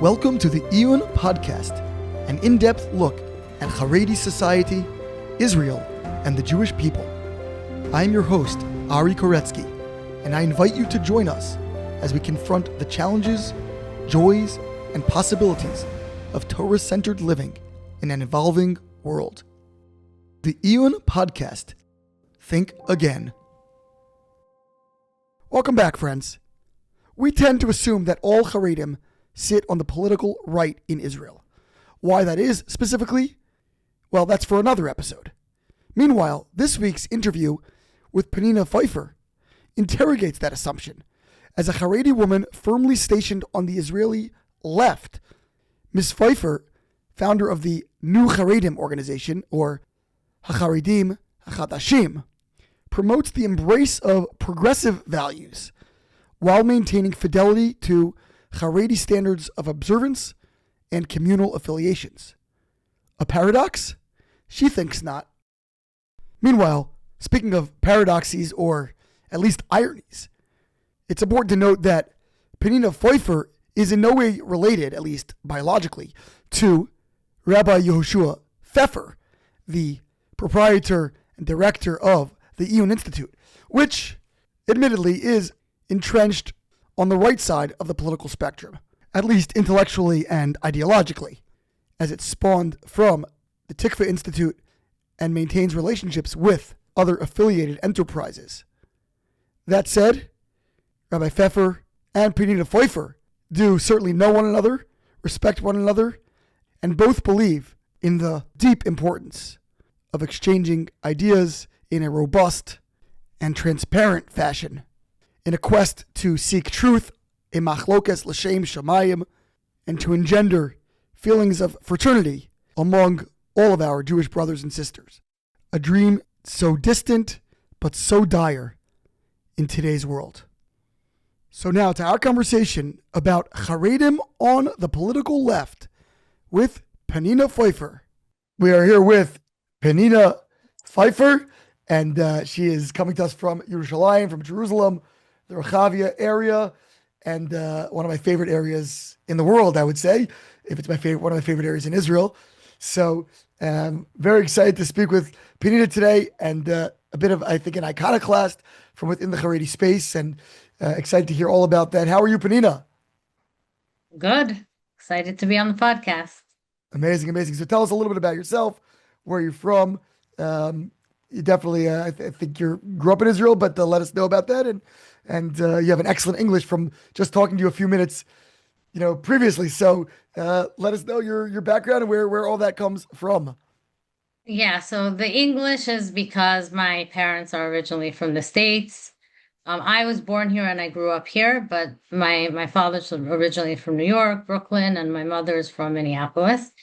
Welcome to the Iyun Podcast, an in-depth look at Chareidi society, Israel, and the Jewish people. I am your host, Ari Koretsky, and I invite you to join us as we confront the challenges, joys, and possibilities of Torah-centered living in an evolving world. The Iyun Podcast. Think again. Welcome back, friends. We tend to assume that all Chareidim sit on the political right in Israel. Why that is specifically? Well, that's for another episode. Meanwhile, this week's interview with Pnina Pfeuffer interrogates that assumption as a Chareidi woman firmly stationed on the Israeli left. Ms. Pfeuffer, founder of the New Chareidim organization, or Chareidim Hachadashim, promotes the embrace of progressive values while maintaining fidelity to chareidi standards of observance and communal affiliations. A paradox? She thinks not. Meanwhile, speaking of paradoxes, or at least ironies, it's important to note that Pnina Pfeuffer is in no way related, at least biologically, to Rabbi Yehoshua Pfeffer, the proprietor and director of the Iyun Institute, which admittedly is entrenched on the right side of the political spectrum, at least intellectually and ideologically, as it spawned from the Tikva Institute and maintains relationships with other affiliated enterprises. That said, Rabbi Pfeffer and Pnina Pfeuffer do certainly know one another, respect one another, and both believe in the deep importance of exchanging ideas in a robust and transparent fashion in a quest to seek truth in machlokes l'shem shamayim and to engender feelings of fraternity among all of our Jewish brothers and sisters. A dream so distant but so dire in today's world. So now to our conversation about Chareidim on the political left with Pnina Pfeuffer. We are here with Pnina Pfeuffer, and she is coming to us from Yerushalayim, from Jerusalem, the Rechavia area, and one of my favorite areas in the world, I would say, if it's one of my favorite areas in Israel. So very excited to speak with Pnina today, and a bit of, I think, an iconoclast from within the Chareidi space, and excited to hear all about that. How are you, Pnina? Good. Excited to be on the podcast. Amazing, amazing. So tell us a little bit about yourself, where you're from. You definitely, I think you grew up in Israel, but let us know about that. And you have an excellent English from just talking to you a few minutes, previously. So let us know your background and where all that comes from. Yeah, so the English is because my parents are originally from the States. I was born here and I grew up here, but my father's originally from New York, Brooklyn, and my mother's from Minneapolis.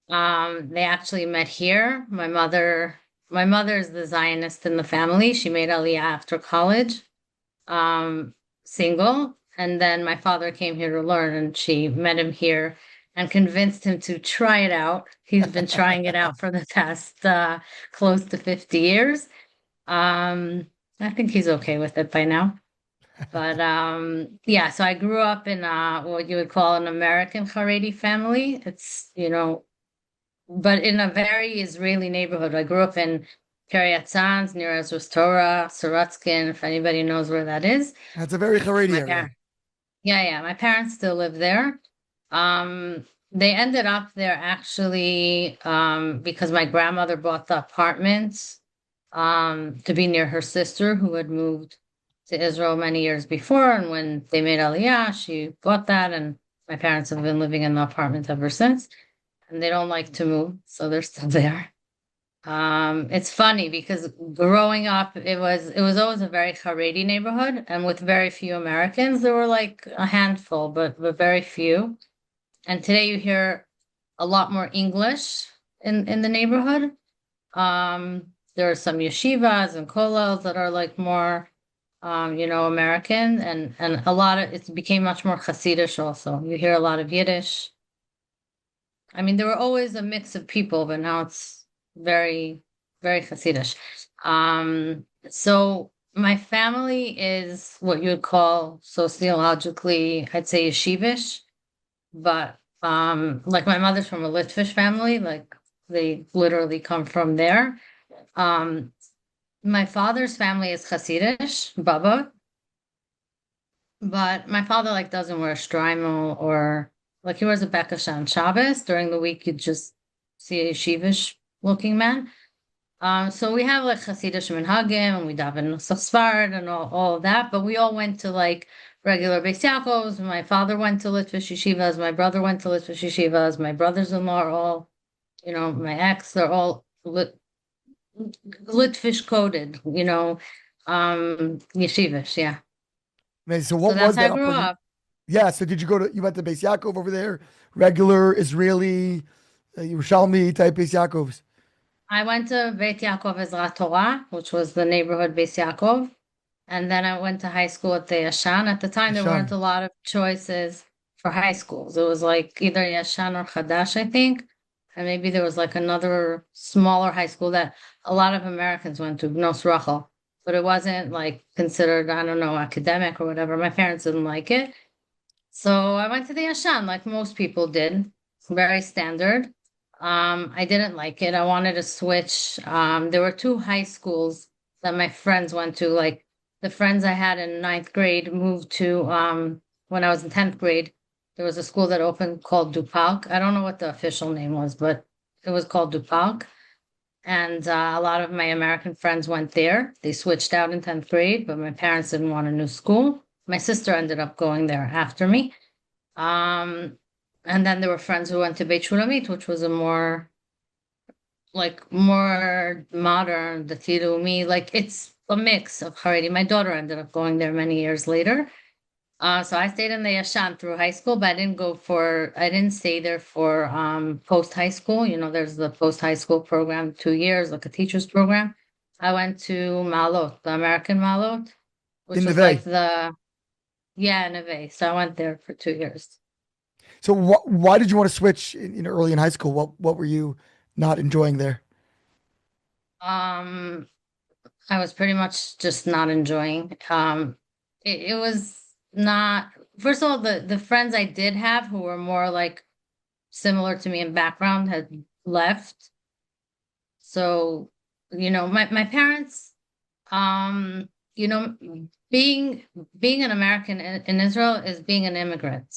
They actually met here. My mother is the Zionist in the family. She made Aliyah after college, single. And then my father came here to learn, and she met him here and convinced him to try it out. He's been trying it out for the past close to 50 years. I think he's okay with it by now. But yeah, so I grew up in what you would call an American Chareidi family. It's, but in a very Israeli neighborhood. I grew up in Kiryat Sanz, near Ezra's Torah, Sorotskin, if anybody knows where that is. That's a very Chareidi area. Yeah. My parents still live there. They ended up there actually because my grandmother bought the apartments to be near her sister who had moved to Israel many years before. And when they made Aliyah, she bought that, and my parents have been living in the apartment ever since. And they don't like to move, so they're still there. It's funny because growing up, it was always a very Chareidi neighborhood, and with very few Americans. There were like a handful, but very few. And today you hear a lot more English in the neighborhood. There are some yeshivas and kollels that are like more, American, and a lot of it became much more Hasidish also. You hear a lot of Yiddish. I mean, there were always a mix of people, but now it's very, very Hasidish. So my family is what you would call sociologically, I'd say, yeshivish. but like my mother's from a Litvish family, like they literally come from there. Um, my father's family is Hasidish, Baba, but my father like doesn't wear a shtreimel or like he wears a bekasha on Shabbos. During the week, you just see a yeshivish looking man. So we have like Hasidish minhagim and we daven Safard and all of that, but we all went to like regular Beis Yaakovs. My father went to Litvish yeshivas, my brother went to Litvish yeshivas, my brothers-in-law are all, my ex, they're all Litvish coded, yeshivish, yeah. Man, so So what that's was how I that grew upbringing? up. Yeah, so you went to Beis Yaakov over there, regular Israeli, Yerushalmi type Beis Yaakovs? I went to Beit Yaakov Ezrat Torah, which was the neighborhood Beis Yaakov. And then I went to high school at the Yashan. At the time, there weren't Hashan. a lot of choices for high schools. It was like either Yashan or Chadash, I think. And maybe there was like another smaller high school that a lot of Americans went to, Bnos Rachel. But it wasn't like considered, I don't know, academic or whatever. My parents didn't like it. So I went to the Yashan like most people did. Very standard. I didn't like it. I wanted to switch. There were two high schools that my friends went to. Like the friends I had in ninth grade moved to when I was in 10th grade. There was a school that opened called Dupalk. I don't know what the official name was, but it was called Dupalk. And a lot of my American friends went there. They switched out in 10th grade, but my parents didn't want a new school. My sister ended up going there after me. Um, and then there were friends who went to Beit Shulamit, which was a more modern, the Tirumi, like it's a mix of chareidi. My daughter ended up going there many years later. So I stayed in the Yashan through high school, but I didn't stay there for post high school. There's the post high school program, 2 years, like a teacher's program. I went to Malot, the American Malot, which In was like Neve. yeah, Neve. So I went there for 2 years. So why did you want to switch early in high school? What were you not enjoying there? Um, I was pretty much just not enjoying. It was not, first of all, the friends I did have who were more like similar to me in background had left. So, my parents, um, you know, being an American in Israel is being an immigrant.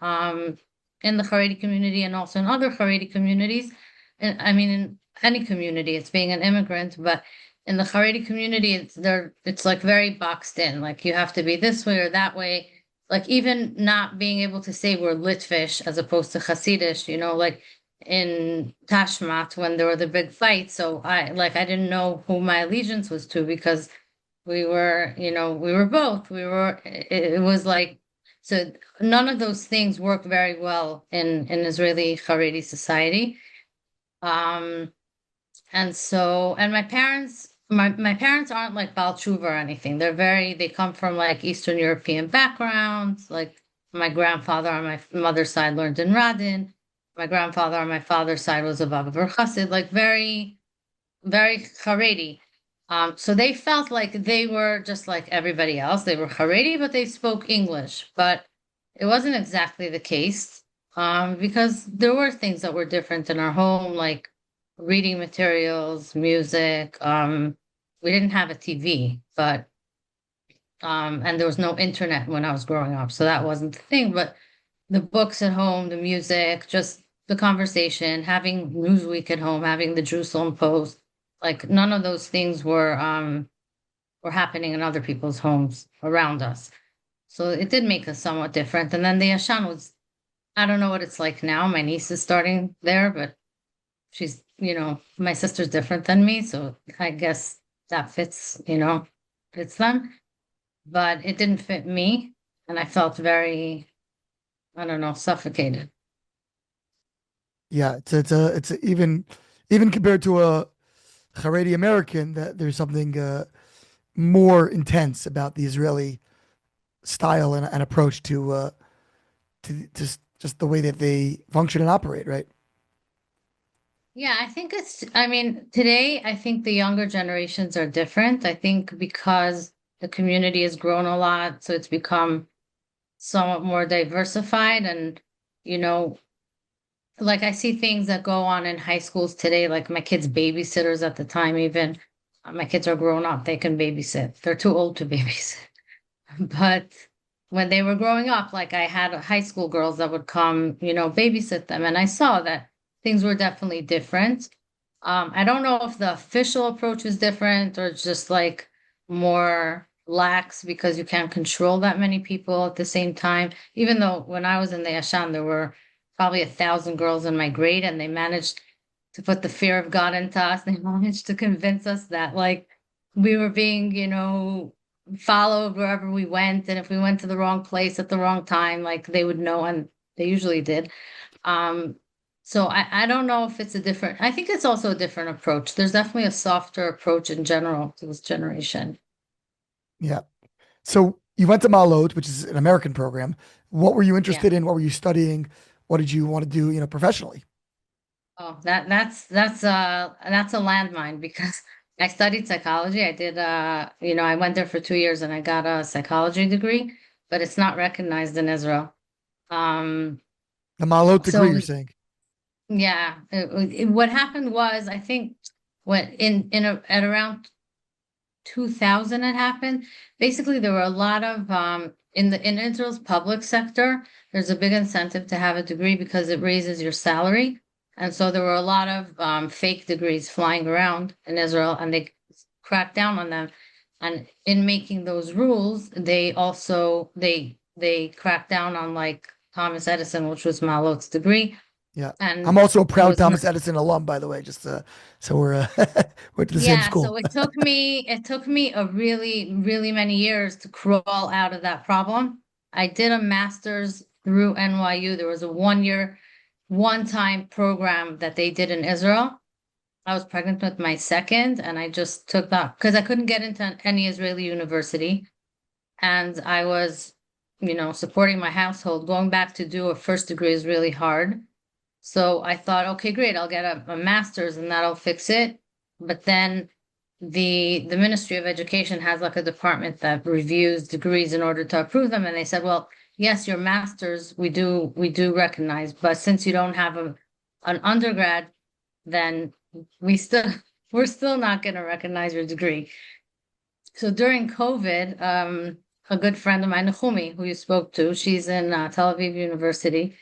Um, in the Chareidi community and also in other Chareidi communities. And I mean, in any community, it's being an immigrant, but in the Chareidi community, it's like very boxed in. Like you have to be this way or that way. Like even not being able to say we're Litvish as opposed to Hasidish, like in Tashmat when there were the big fights. So I didn't know who my allegiance was to because we were both. It was like, so none of those things work very well in Israeli Haredi society. Um, and my parents aren't like Baal Tshuva or anything. They come from like Eastern European backgrounds. Like my grandfather on my mother's side learned in Radin. My grandfather on my father's side was a Baba Chassid, like very, very Haredi. So they felt like they were just like everybody else. They were Haredi, but they spoke English. But it wasn't exactly the case, because there were things that were different in our home, like reading materials, music. We didn't have a TV, but and there was no internet when I was growing up, so that wasn't the thing. But the books at home, the music, just the conversation, having Newsweek at home, having the Jerusalem Post, like none of those things were happening in other people's homes around us. So it did make us somewhat different. And then the Yashan was, I don't know what it's like now. My niece is starting there, but my sister's different than me, so I guess that fits them. But it didn't fit me, and I felt very, I don't know, suffocated. Yeah, even compared to a Haredi American, that there's something more intense about the Israeli style and approach to just the way that they function and operate, right? Yeah, I mean, today I think the younger generations are different. I think because the community has grown a lot, so it's become somewhat more diversified. And you know, like I see things that go on in high schools today, like my kids' babysitters at the time, even my kids are grown up, they can babysit. They're too old to babysit. But when they were growing up, like I had high school girls that would come, babysit them, and I saw that things were definitely different. I don't know if the official approach is different or just like more lax because you can't control that many people at the same time. Even though when I was in the Yashan, there were probably 1,000 girls in my grade, and they managed to put the fear of God into us. They managed to convince us that like we were being, followed wherever we went, and if we went to the wrong place at the wrong time, like they would know, and they usually did. Um, so I don't know if it's a different, I think it's also a different approach. There's definitely a softer approach in general to this generation. Yeah. So you went to Malot, which is an American program. What were you Yeah. interested in? What were you studying? What did you want to do, professionally? Oh, that's a landmine because I studied psychology. I did I went there for 2 years and I got a psychology degree, but it's not recognized in Israel. Um, The Malot degree, so you're saying? yeah, what happened was I think when at around 2000 it happened. Basically, there were a lot of in Israel's public sector, there's a big incentive to have a degree because it raises your salary. And so there were a lot of fake degrees flying around in Israel, and they cracked down on them. And in making those rules, they also they cracked down on like Thomas Edison, which was Malot's degree, Yeah. I'm and also a it proud was Thomas Edison alum, by the way, just so we're went to the same yeah, school. so it took me a really, really many years to crawl out of that problem. I did a master's through NYU. There was a 1 year, one-time program that they did in Israel. I was pregnant with my second, and I just took that because I couldn't get into any Israeli university. And I was, supporting my household. Going back to do a first degree is really hard. So I thought, okay, great, I'll get a master's and that'll fix it. But then the Ministry of Education has like a department that reviews degrees in order to approve them. And they said, well, yes, your master's we do recognize, but since you don't have an undergrad, then we still we're still not going to recognize your degree. So during COVID, a good friend of mine, Nahumi, who you spoke to, she's in Tel Aviv University.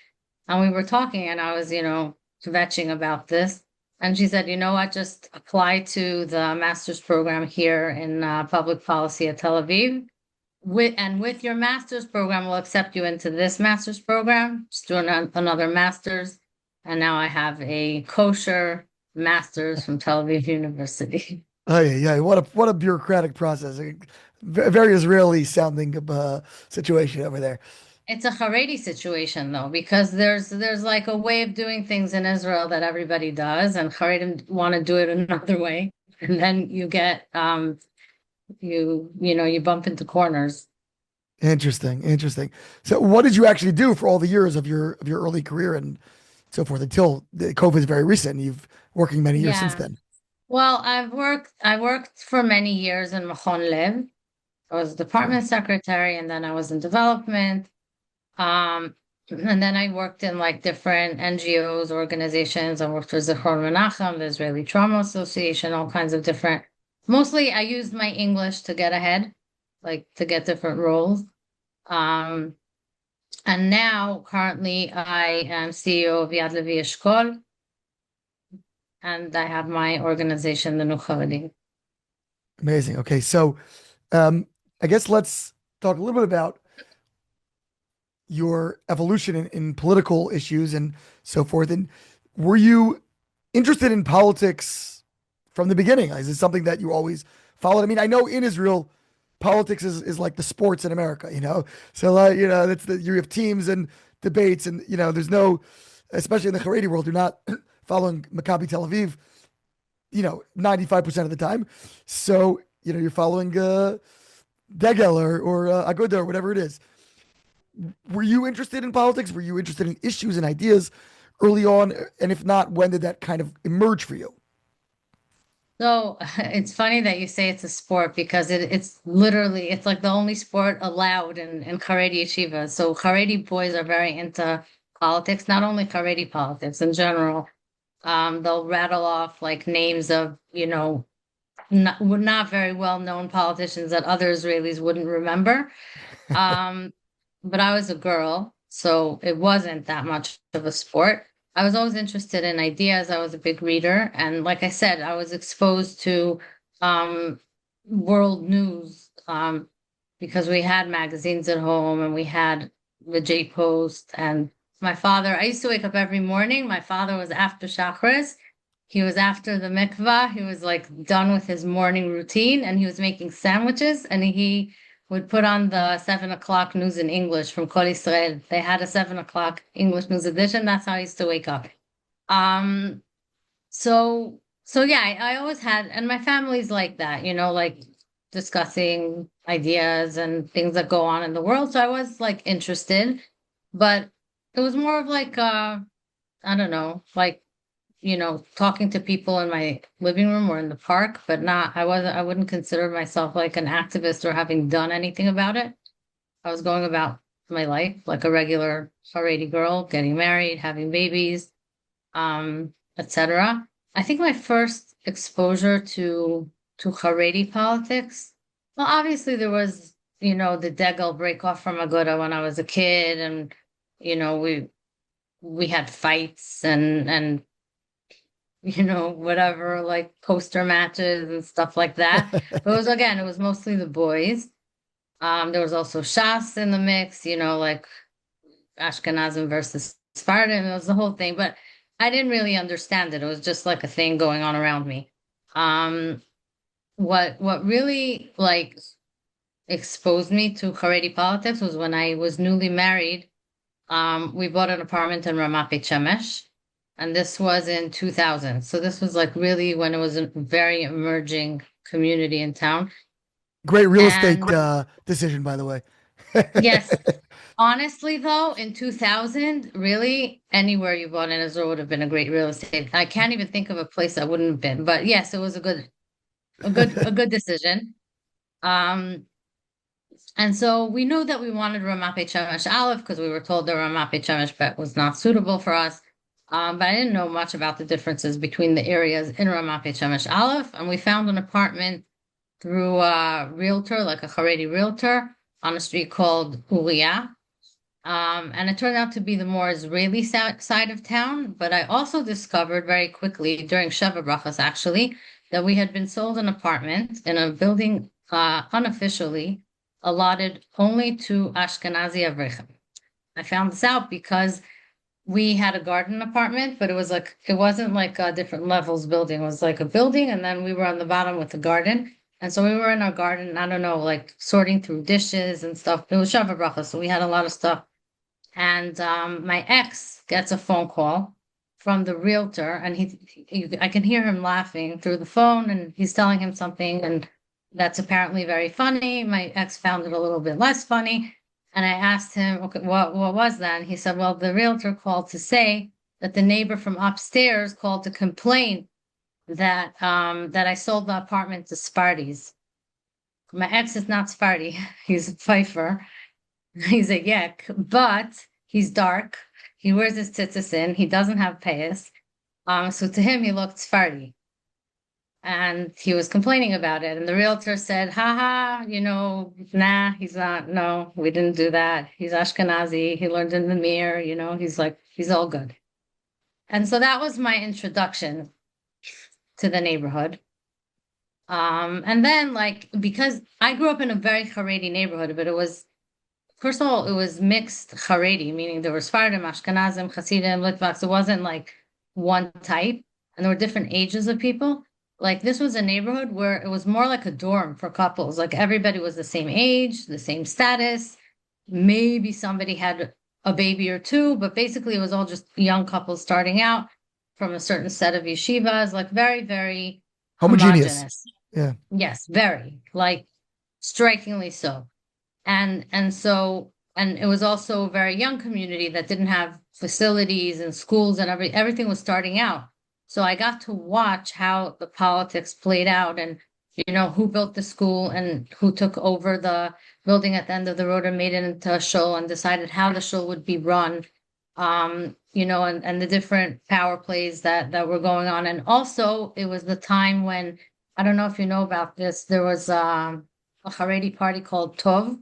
And we were talking, and I was, kvetching about this. And she said, you know what, just apply to the master's program here in public policy at Tel Aviv. With your master's program, we'll accept you into this master's program. Just do another master's. And now I have a kosher master's from Tel Aviv University. Oh yeah, yeah. What a bureaucratic process. Very Israeli sounding situation over there. It's a chareidi situation though, because there's like a way of doing things in Israel that everybody does, and Chareidim want to do it another way, and then you get you bump into corners. Interesting, interesting. So, what did you actually do for all the years of your early career and so forth until the COVID is very recent? You've working many years since Yeah. then. Well, I worked for many years in Machon Lev. I was Okay. department secretary, and then I was in development. Um, and then I worked in like different NGOs, organizations. I worked for Zichron Menachem, the Israeli Trauma Association, all kinds of different. Mostly I used my English to get ahead, like to get different roles. Um, and now currently I am CEO of Yad Levi Eshkol, and I have my organization, the Chareidim. Amazing. Okay, so um, I guess let's talk a little bit about your evolution in political issues and so forth. And were you interested in politics from the beginning? Is it something that you always followed? I mean, I know in Israel, politics is like the sports in America, So, that's you have teams and debates, and there's no, especially in the Haredi world, you're not following Maccabi Tel Aviv, 95% of the time. So, you're following Degel or Aguda or whatever it is. Were you interested in politics? Were you interested in issues and ideas early on? And if not, when did that kind of emerge for you? So it's funny that you say it's a sport because it's like the only sport allowed in Chareidi yeshiva. So Chareidi boys are very into politics, not only chareidi politics in general. They'll rattle off like names of, not very well known politicians that other Israelis wouldn't remember. Um, but I was a girl, so it wasn't that much of a sport. I was always interested in ideas. I was a big reader. And like I said, I was exposed to um, world news because we had magazines at home and we had the J Post. And my father, I used to wake up every morning. My father was after Shacharis. He was after the mikvah. He was like done with his morning routine and he was making sandwiches and he would put on the 7 o'clock news in English from Kol Israel. They had a 7 o'clock English news edition. That's how I used to wake up. Um, so yeah, I always had, and my family's like that, like discussing ideas and things that go on in the world. So I was like interested, but it was more of like, I don't know, like talking to people in my living room or in the park, but I wouldn't consider myself like an activist or having done anything about it. I was going about my life like a regular Haredi girl, getting married, having babies, etc. I think my first exposure to Haredi politics, well, obviously there was, the Degel break off from Aguda when I was a kid, and we had fights and whatever, like poster matches and stuff like that. But it was mostly the boys. There was also Shas in the mix, like Ashkenazim versus Sephardim. It was the whole thing, but I didn't really understand it. It was just like a thing going on around me. Um, what really like exposed me to Haredi politics was when I was newly married. We bought an apartment in Ramat Beit Shemesh, and this was in 2000. So this was like really when it was a very emerging community in town. Great real estate And decision, by the way. yes, honestly though, in 2000, really anywhere you bought in Israel would have been a great real estate. I can't even think of a place that wouldn't have been. But yes, it was a good decision. Um, And so we knew that we wanted Ramat Beit Shemesh Aleph because we were told the Ramat Beit Shemesh Bet was not suitable for us. But I didn't know much about the differences between the areas in Ramat Beit Shemesh Aleph. And we found an apartment through a realtor, like a Haredi realtor, on a street called Uriah. And it turned out to be the more Israeli side of town. But I also discovered very quickly during Sheva Brachas, actually, that we had been sold an apartment in a building unofficially allotted only to Ashkenazi Avrechim. I found this out because we had a garden apartment, but it wasn't like a different levels building. It was like a building, and then we were on the bottom with the garden. And so we were in our garden, I don't know, like sorting through dishes and stuff. It was Shava Bracha, so we had a lot of stuff. And my ex gets a phone call from the realtor, and I can hear him laughing through the phone, and he's telling him something, and that's apparently very funny. My ex found it a little bit less funny. And I asked him, okay, what was that? And he said, well, the realtor called to say that the neighbor from upstairs called to complain that I sold the apartment to Sparties. My ex is not Sparty. He's a Pfeuffer. He's a Yek, but he's dark. He wears his tzitzis. He doesn't have payas. So to him, he looked Sparty. And he was complaining about it. And the realtor said, haha, nah, he's not. No, we didn't do that. He's Ashkenazi. He learned in the mirror, he's all good. And so that was my introduction to the neighborhood. And then because I grew up in a very Haredi neighborhood, but first of all, it was mixed Haredi, meaning there was Sephardim, Ashkenazim, Hasidim, Litvaks. It wasn't like one type. And there were different ages of people. Like this was a neighborhood where it was more like a dorm for couples. Like everybody was the same age, the same status. Maybe somebody had a baby or two, but basically it was all just young couples starting out from a certain set of yeshivas, like very, very Homogeneous. homogeneous. Yeah. Yes, very, like strikingly so. And it was also a very young community that didn't have facilities and schools and everything was starting out. So I got to watch how the politics played out and, who built the school and who took over the building at the end of the road and made it into a shul and decided how the shul would be run. and the different power plays that were going on. And also it was the time when, I don't know if you know about this, there was a chareidi party called Tov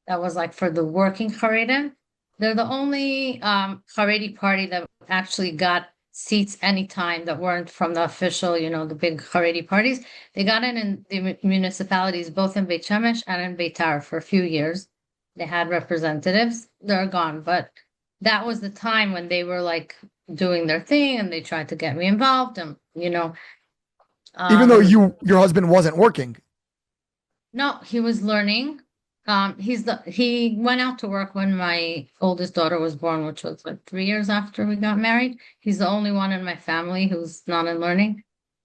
that was like for the working chareidim. They're the only chareidi party that actually got seats anytime that weren't from the official, the big chareidi parties. They got in the municipalities, both in Beit Shemesh and in Beitar for a few years. They had representatives. They're gone, but that was the time when they were like doing their thing and they tried to get me involved and Even though um your husband wasn't working. no, he was learning. He went out to work when my oldest daughter was born, which was like 3 years after we got married. He's the only one in my family who's not in learning.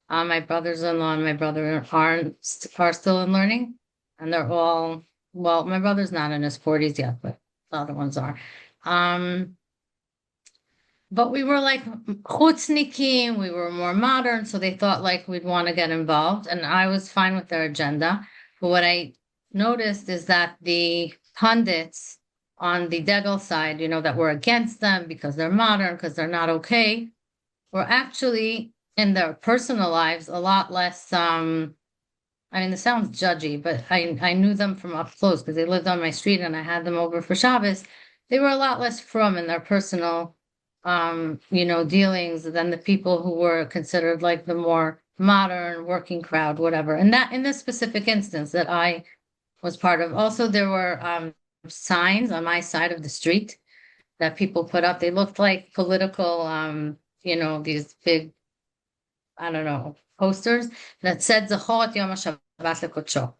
My brothers-in-law and my brother are still in learning, and they're all, well, my brother's not in his 40s yet, but the other ones are. Um, but we were like chutznikim, we were more modern, so they thought like we'd want to get involved, and I was fine with their agenda. But what I noticed is that the pundits on the Degel side, that were against them because they're modern, because they're not okay, were actually in their personal lives a lot less. I mean, this sounds judgy, but I knew them from up close because they lived on my street and I had them over for Shabbos. They were a lot less from in their personal, dealings than the people who were considered like the more modern working crowd, whatever. And that in this specific instance that I was part of. Also, there were signs on my side of the street that people put up. They looked like political, these big, I don't know, posters that said Zachor Yom HaShabbat LeKodsho.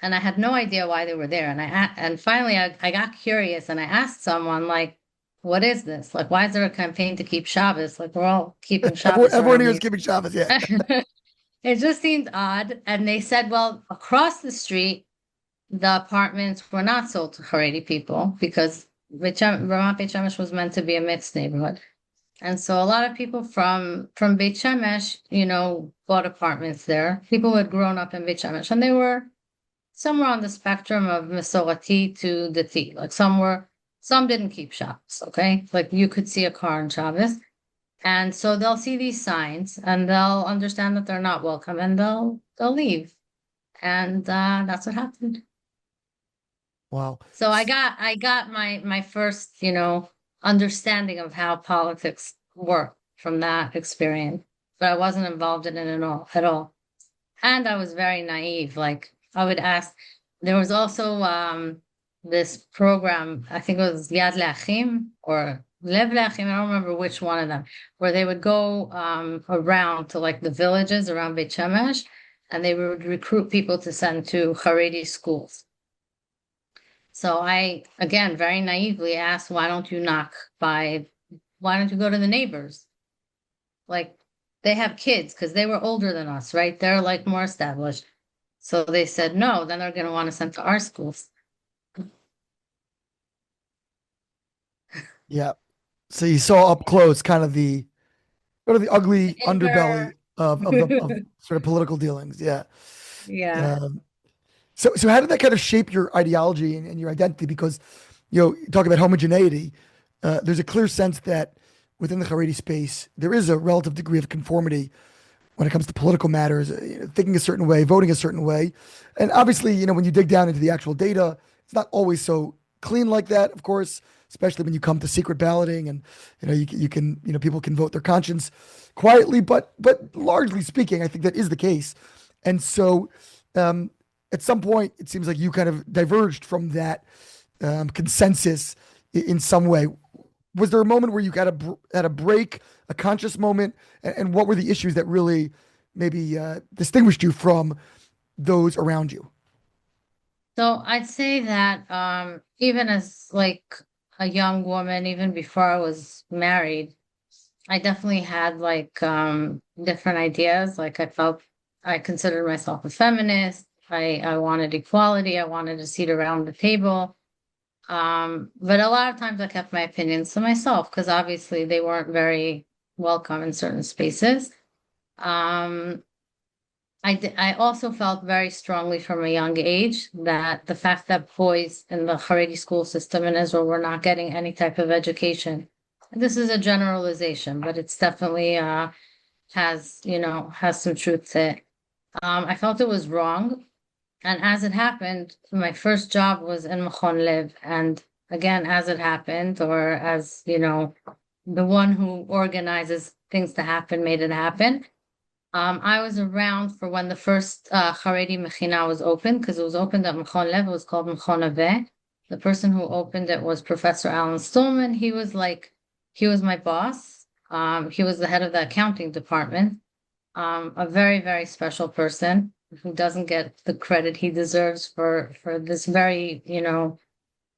And I had no idea why they were there. And finally I got curious and I asked someone like, what is this? Like, why is there a campaign to keep Shabbos? Like, we're all keeping Shabbos Everyone around here is here. keeping Shabbos. Yeah. It just seemed odd. And they said, well, across the street, the apartments were not sold to Haredi people because Ramat Beit Shemesh was meant to be a mixed neighborhood. And so a lot of people from Beit Shemesh, bought apartments there. People who had grown up in Beit Shemesh, and they were somewhere on the spectrum of Masorati to Dati. Like some didn't keep Shabbos, okay? Like you could see a car on Shabbos. And so they'll see these signs and they'll understand that they're not welcome and they'll leave. And that's what happened. Wow. So I got my first, understanding of how politics work from that experience, but I wasn't involved in it at all. And I was very naive. Like I would ask, there was also this program, I think it was Yad Le'achim or Lev Le'achim, I don't remember which one of them, where they would go around to like the villages around Beit Shemesh, and they would recruit people to send to Haredi schools. So I, again, very naively asked, why don't you go to the neighbors? Like they have kids because they were older than us, right? They're like more established. So they said, no, then they're going to want to send to our schools. Yeah. So you saw up close kind of the ugly Anger. underbelly of sort of political dealings. Yeah. Yeah. Um, so how did that kind of shape your ideology and your identity? Because, you talk about homogeneity. There's a clear sense that within the Haredi space, there is a relative degree of conformity when it comes to political matters, thinking a certain way, voting a certain way. And obviously, when you dig down into the actual data, it's not always so clean like that, of course, especially when you come to secret balloting and, you can, people can vote their conscience quietly, but largely speaking, I think that is the case. And so, um, at some point, it seems like you kind of diverged from that consensus in some way. Was there a moment where you had a break, a conscious moment, and what were the issues that really maybe distinguished you from those around you? So I'd say that even as like a young woman, even before I was married, I definitely had like different ideas. Like I considered myself a feminist. I wanted equality. I wanted a seat around the table. But a lot of times I kept my opinions to myself because obviously they weren't very welcome in certain spaces. Um, I also felt very strongly from a young age that the fact that boys in the chareidi school system in Israel were not getting any type of education. This is a generalization, but it's definitely has some truth to it. I felt it was wrong. And as it happened, my first job was in Machon Lev. And again, as it happened, or as, the one who organizes things to happen made it happen. I was around for when the first Chareidi Mechina was opened, because it was opened at Machon Lev. It was called Machon Aveh. The person who opened it was Professor Alan Stolman. He was my boss. He was the head of the accounting department. A very, very special person who doesn't get the credit he deserves for this very,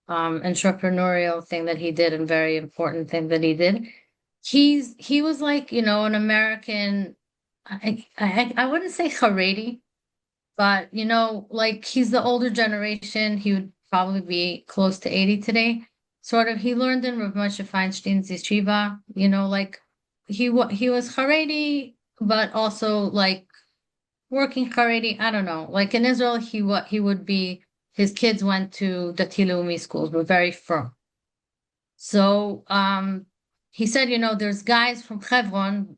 entrepreneurial thing that he did and very important thing that he did. He was like, an American. I wouldn't say chareidi, but like he's the older generation. He would probably be close to 80 today. Sort of, he learned in Rav Moshe Feinstein's yeshiva. Like he was chareidi, but also like working chareidi. I don't know. Like in Israel, he would be. His kids went to Dati Leumi schools, were very firm. So he said, there's guys from Hebron.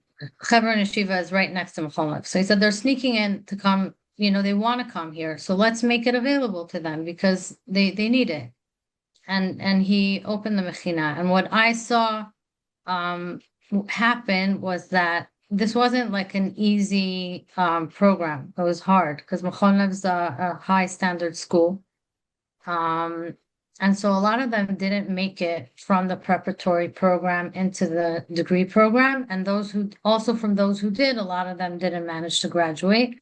Hebron Yeshiva is right next to Mechon. So he said they're sneaking in to come, they want to come here. So let's make it available to them because they need it. And he opened the Mechina. And what I saw happen was that this wasn't like an easy program. It was hard because Mechon is a high standard school. And so a lot of them didn't make it from the preparatory program into the degree program. And from those who did, a lot of them didn't manage to graduate.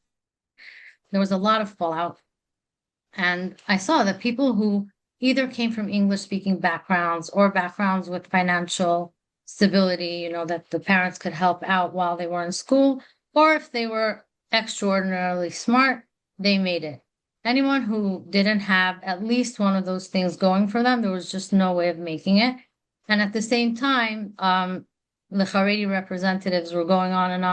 There was a lot of fallout. And I saw that people who either came from English speaking backgrounds or backgrounds with financial stability, that the parents could help out while they were in school, or if they were extraordinarily smart, they made it. Anyone who didn't have at least one of those things going for them, there was just no way of making it. And at the same time, the Haredi representatives were going on and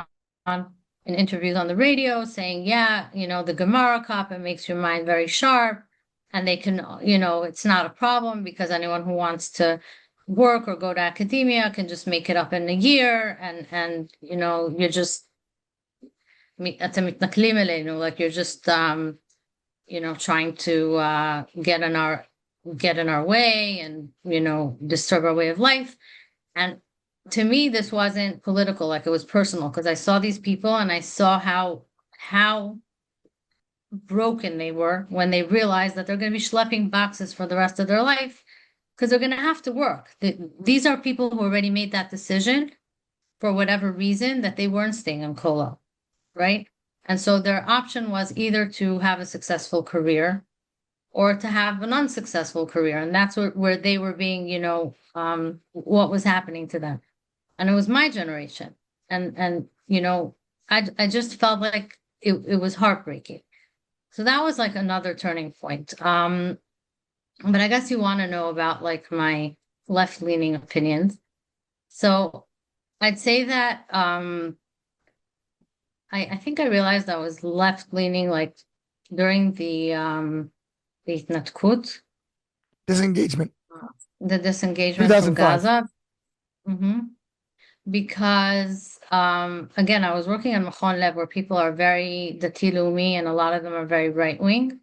on in interviews on the radio saying, yeah, the Gemara kappa makes your mind very sharp. And they can, it's not a problem because anyone who wants to work or go to academia can just make it up in a year. And you're just, like you're just, trying to get in our way and disturb our way of life. And to me, this wasn't political, like it was personal, because I saw these people and I saw how broken they were when they realized that they're going to be schlepping boxes for the rest of their life because they're going to have to work. These are people who already made that decision for whatever reason that they weren't staying in Kolo, right? And so their option was either to have a successful career or to have an unsuccessful career. And that's where they were being, what was happening to them. And it was my generation. And I just felt like it was heartbreaking. So that was like another turning point. But I guess you want to know about like my left-leaning opinions. So I'd say that I think I realized I was left-leaning like during the Natkut, Disengagement. the disengagement from 2005. Gaza. hmm Because again, I was working on Machon Lev where people are very Dati Leumi and a lot of them are very right-wing.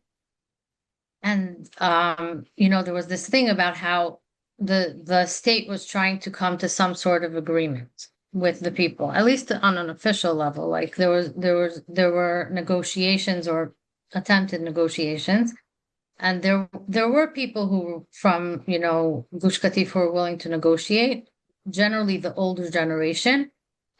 And there was this thing about how the state was trying to come to some sort of agreement with the people, at least on an official level. Like there were negotiations or attempted negotiations, and there were people who were from Gush Katif who were willing to negotiate. Generally, the older generation.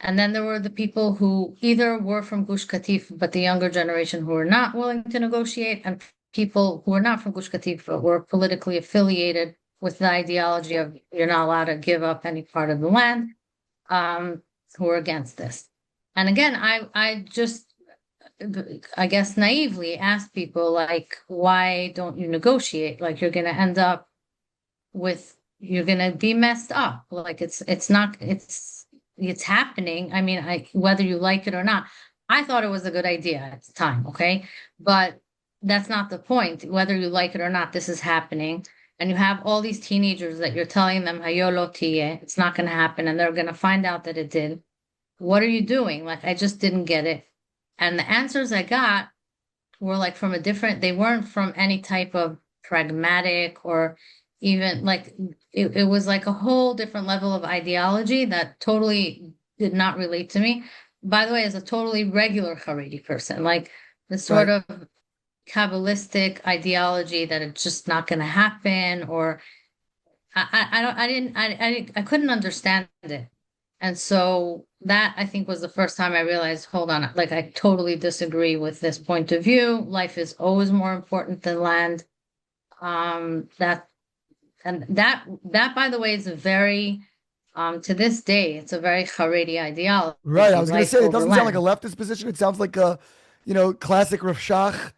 And then there were the people who either were from Gush Katif, but the younger generation who were not willing to negotiate, and people who were not from Gush Katif, but were politically affiliated with the ideology of you're not allowed to give up any part of the land, who were against this. And again, I just, I guess, naively asked people, like, why don't you negotiate? Like, you're going to end up you're going to be messed up. Like, it's happening. I mean, whether you like it or not, I thought it was a good idea at the time, okay? But that's not the point. Whether you like it or not, this is happening. And you have all these teenagers that you're telling them, Hayolo tiye, it's not going to happen, and they're going to find out that it did. What are you doing? Like, I just didn't get it. And the answers I got were like from a different, they weren't from any type of pragmatic or even like, it was like a whole different level of ideology that totally did not relate to me. By the way, as a totally regular Haredi person, like the sort Right. of Kabbalistic ideology that it's just not going to happen, or I don't, I couldn't understand it. And so that I think was the first time I realized, hold on, like I totally disagree with this point of view. Life is always more important than land. That and that by the way is a very to this day, it's a very Haredi Right. I ideology, was going to life say, it over doesn't sound like a land. leftist position. It sounds like a, classic Rav Shach,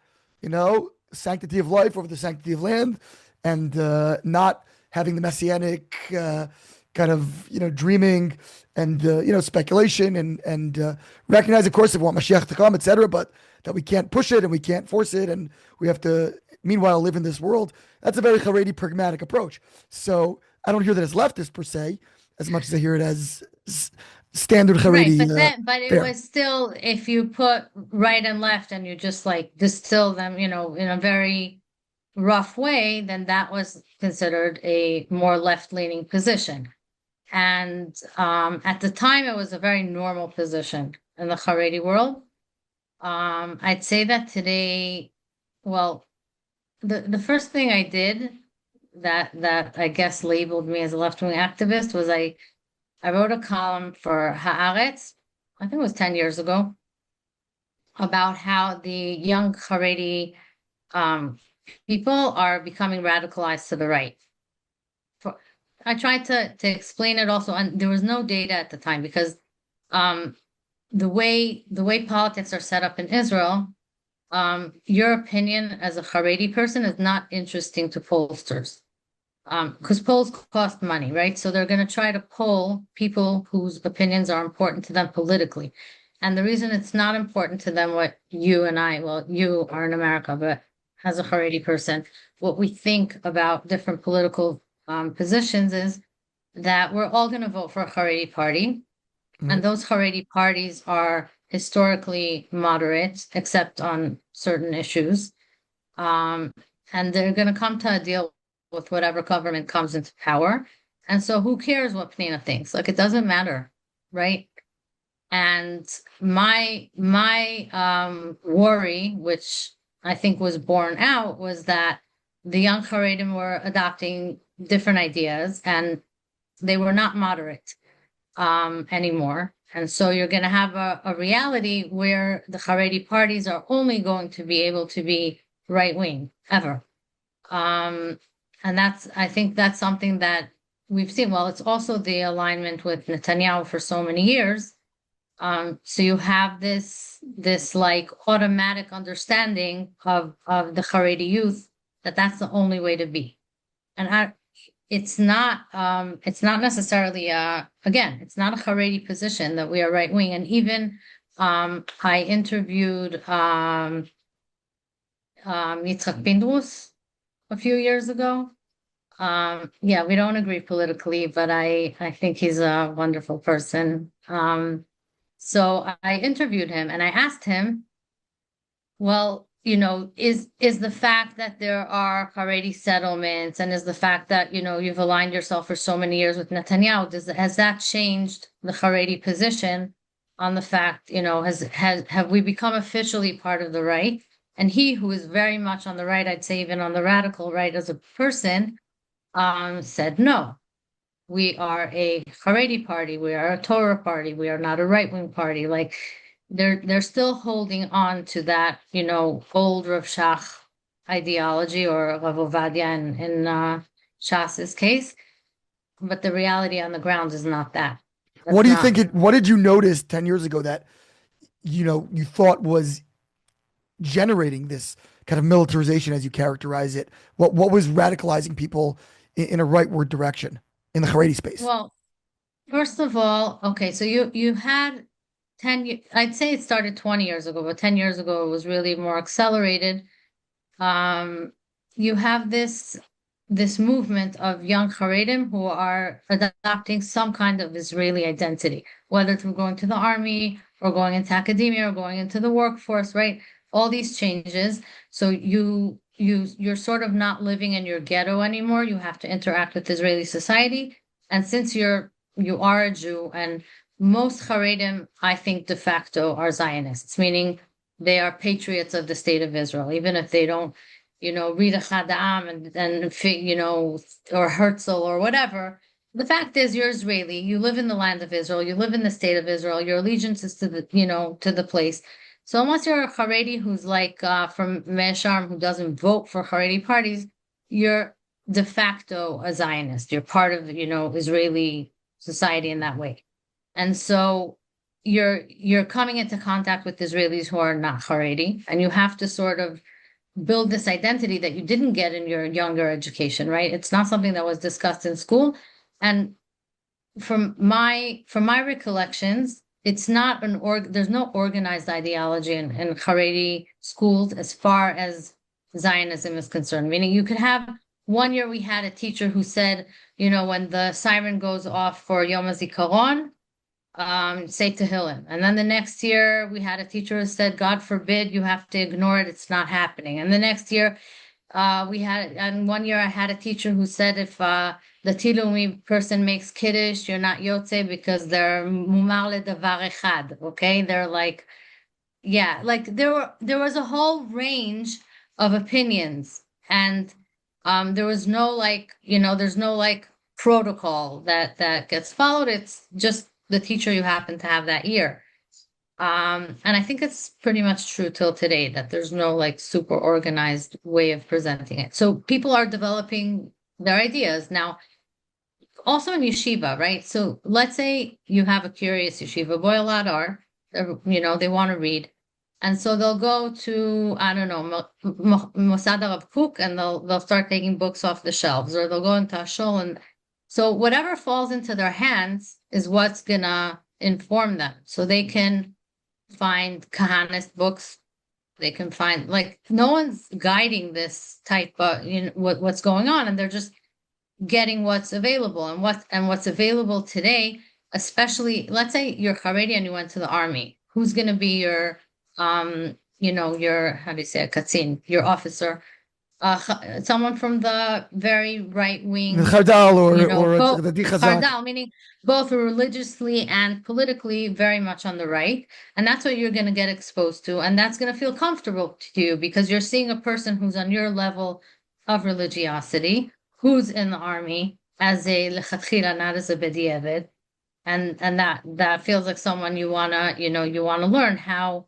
sanctity of life over the sanctity of land, and not having the messianic kind of, dreaming and, speculation and recognize, of course, if we want Mashiach to come, etc., but that we can't push it and we can't force it and we have to, meanwhile, live in this world. That's a very Haredi pragmatic approach. So I don't hear that as leftist per se, as much as I hear it as standard Right, Haredi but but it fare. was still, if you put right and left and you just like distill them, in a very rough way, then that was considered a more left-leaning position. And at the time, it was a very normal position in the Haredi world. I'd say that today, well, the first thing I did that I guess labeled me as a left-wing activist was I wrote a column for Haaretz, I think it was 10 years ago, about how the young Haredi um, people are becoming radicalized to the right. For, I tried to explain it also, and there was no data at the time because um, the way politics are set up in Israel, your opinion as a Haredi person is not interesting to pollsters. Because polls cost money, right? So they're going to try to poll people whose opinions are important to them politically. And the reason it's not important to them what you and I, well, you are in America, but as a Haredi person, what we think about different political positions is that we're all going to vote for a Haredi party. And Right. those Haredi parties are historically moderate, except on certain issues. Um, and they're going to come to a deal with whatever government comes into power. And so who cares what Pnina thinks? Like it doesn't matter, right? And my worry, which I think was borne out, was that the young Haredim were adopting different ideas and they were not moderate anymore. And so you're going to have a reality where the Haredi parties are only going to be able to be right wing ever. Um, and I think that's something that we've seen. Well, it's also the alignment with Netanyahu for so many years. So you have this like automatic understanding of the Haredi youth that that's the only way to be. And it's not necessarily again, it's not a Haredi position that we are right wing. And even I interviewed Yitzhak Pindus a few years ago. Yeah, we don't agree politically, but I think he's a wonderful person. So I interviewed him and I asked him, well, is the fact that there are Haredi settlements and is the fact that, you've aligned yourself for so many years with Netanyahu, has that changed the Haredi position on the fact, have we become officially part of the right? And he, who is very much on the right, I'd say even on the radical right as a person, said no. We are a Haredi party. We are a Torah party. We are not a right-wing party. Like they're still holding on to that, old Rav Shach ideology or Rav Ovadia in Shas's case. But the reality on the ground is not that. What That's do you not. think what did you notice 10 years ago that, you thought was generating this kind of militarization as you characterize it? What was radicalizing people in a rightward direction in the Haredi space? Well, first of all, okay, so you had I'd say it started 20 years ago, but 10 years ago it was really more accelerated. Um, you have this movement of young charedim who are adopting some kind of Israeli identity, whether through going to the army or going into academia or going into the workforce, right? All these changes. So you're sort of not living in your ghetto anymore. You have to interact with Israeli society. And since you are a Jew, and most Haredim, I think de facto are Zionists, meaning they are patriots of the state of Israel, even if they don't, read a Chadam or Herzl or whatever. The fact is, you're Israeli. You live in the land of Israel. You live in the state of Israel. Your allegiance is to the place. So unless you're a chareidi who's like from Mea Shearim who doesn't vote for Haredi parties, you're de facto a Zionist. You're part of, Israeli society in that way. And so you're coming into contact with Israelis who are not Haredi, and you have to sort of build this identity that you didn't get in your younger education, right? It's not something that was discussed in school. And from my recollections, it's not there's no organized ideology in Haredi schools as far as Zionism is concerned. Meaning you could have one year we had a teacher who said, when the siren goes off for Yom HaZikaron, say Tehillim. And then the next year we had a teacher who said, God forbid you have to ignore it, it's not happening. And the next year and one year I had a teacher who said if the Tilumi person makes Kiddush, you're not Yotze because they're Mumar ledavar echad, okay? They're like, yeah, like there was a whole range of opinions, and there was no there's no like protocol that gets followed. It's just the teacher you happen to have that year. And I think it's pretty much true till today that there's no like super organized way of presenting it. So people are developing their ideas now, also in yeshiva, right? So let's say you have a curious yeshiva boy, a lot are, they want to read. And so they'll go to, I don't know, Mosad Rav Kook, and they'll start taking books off the shelves, or they'll go into a shul. And so whatever falls into their hands is what's gonna inform them. So they can find Kahanist books. They can find, like, no one's guiding this type of, what's going on, and they're just getting what's available. And what's available today, especially, let's say you're Haredi and you went to the army. Who's going to be your, your, how do you say, a katzin, your officer? Someone from the very right wing, Chardal or both the Chardal, meaning both religiously and politically very much on the right. And that's what you're going to get exposed to. And that's going to feel comfortable to you because you're seeing a person who's on your level of religiosity, who's in the army as a lechatchila, not as a bediavad. And that feels like someone you wanna, you wanna learn how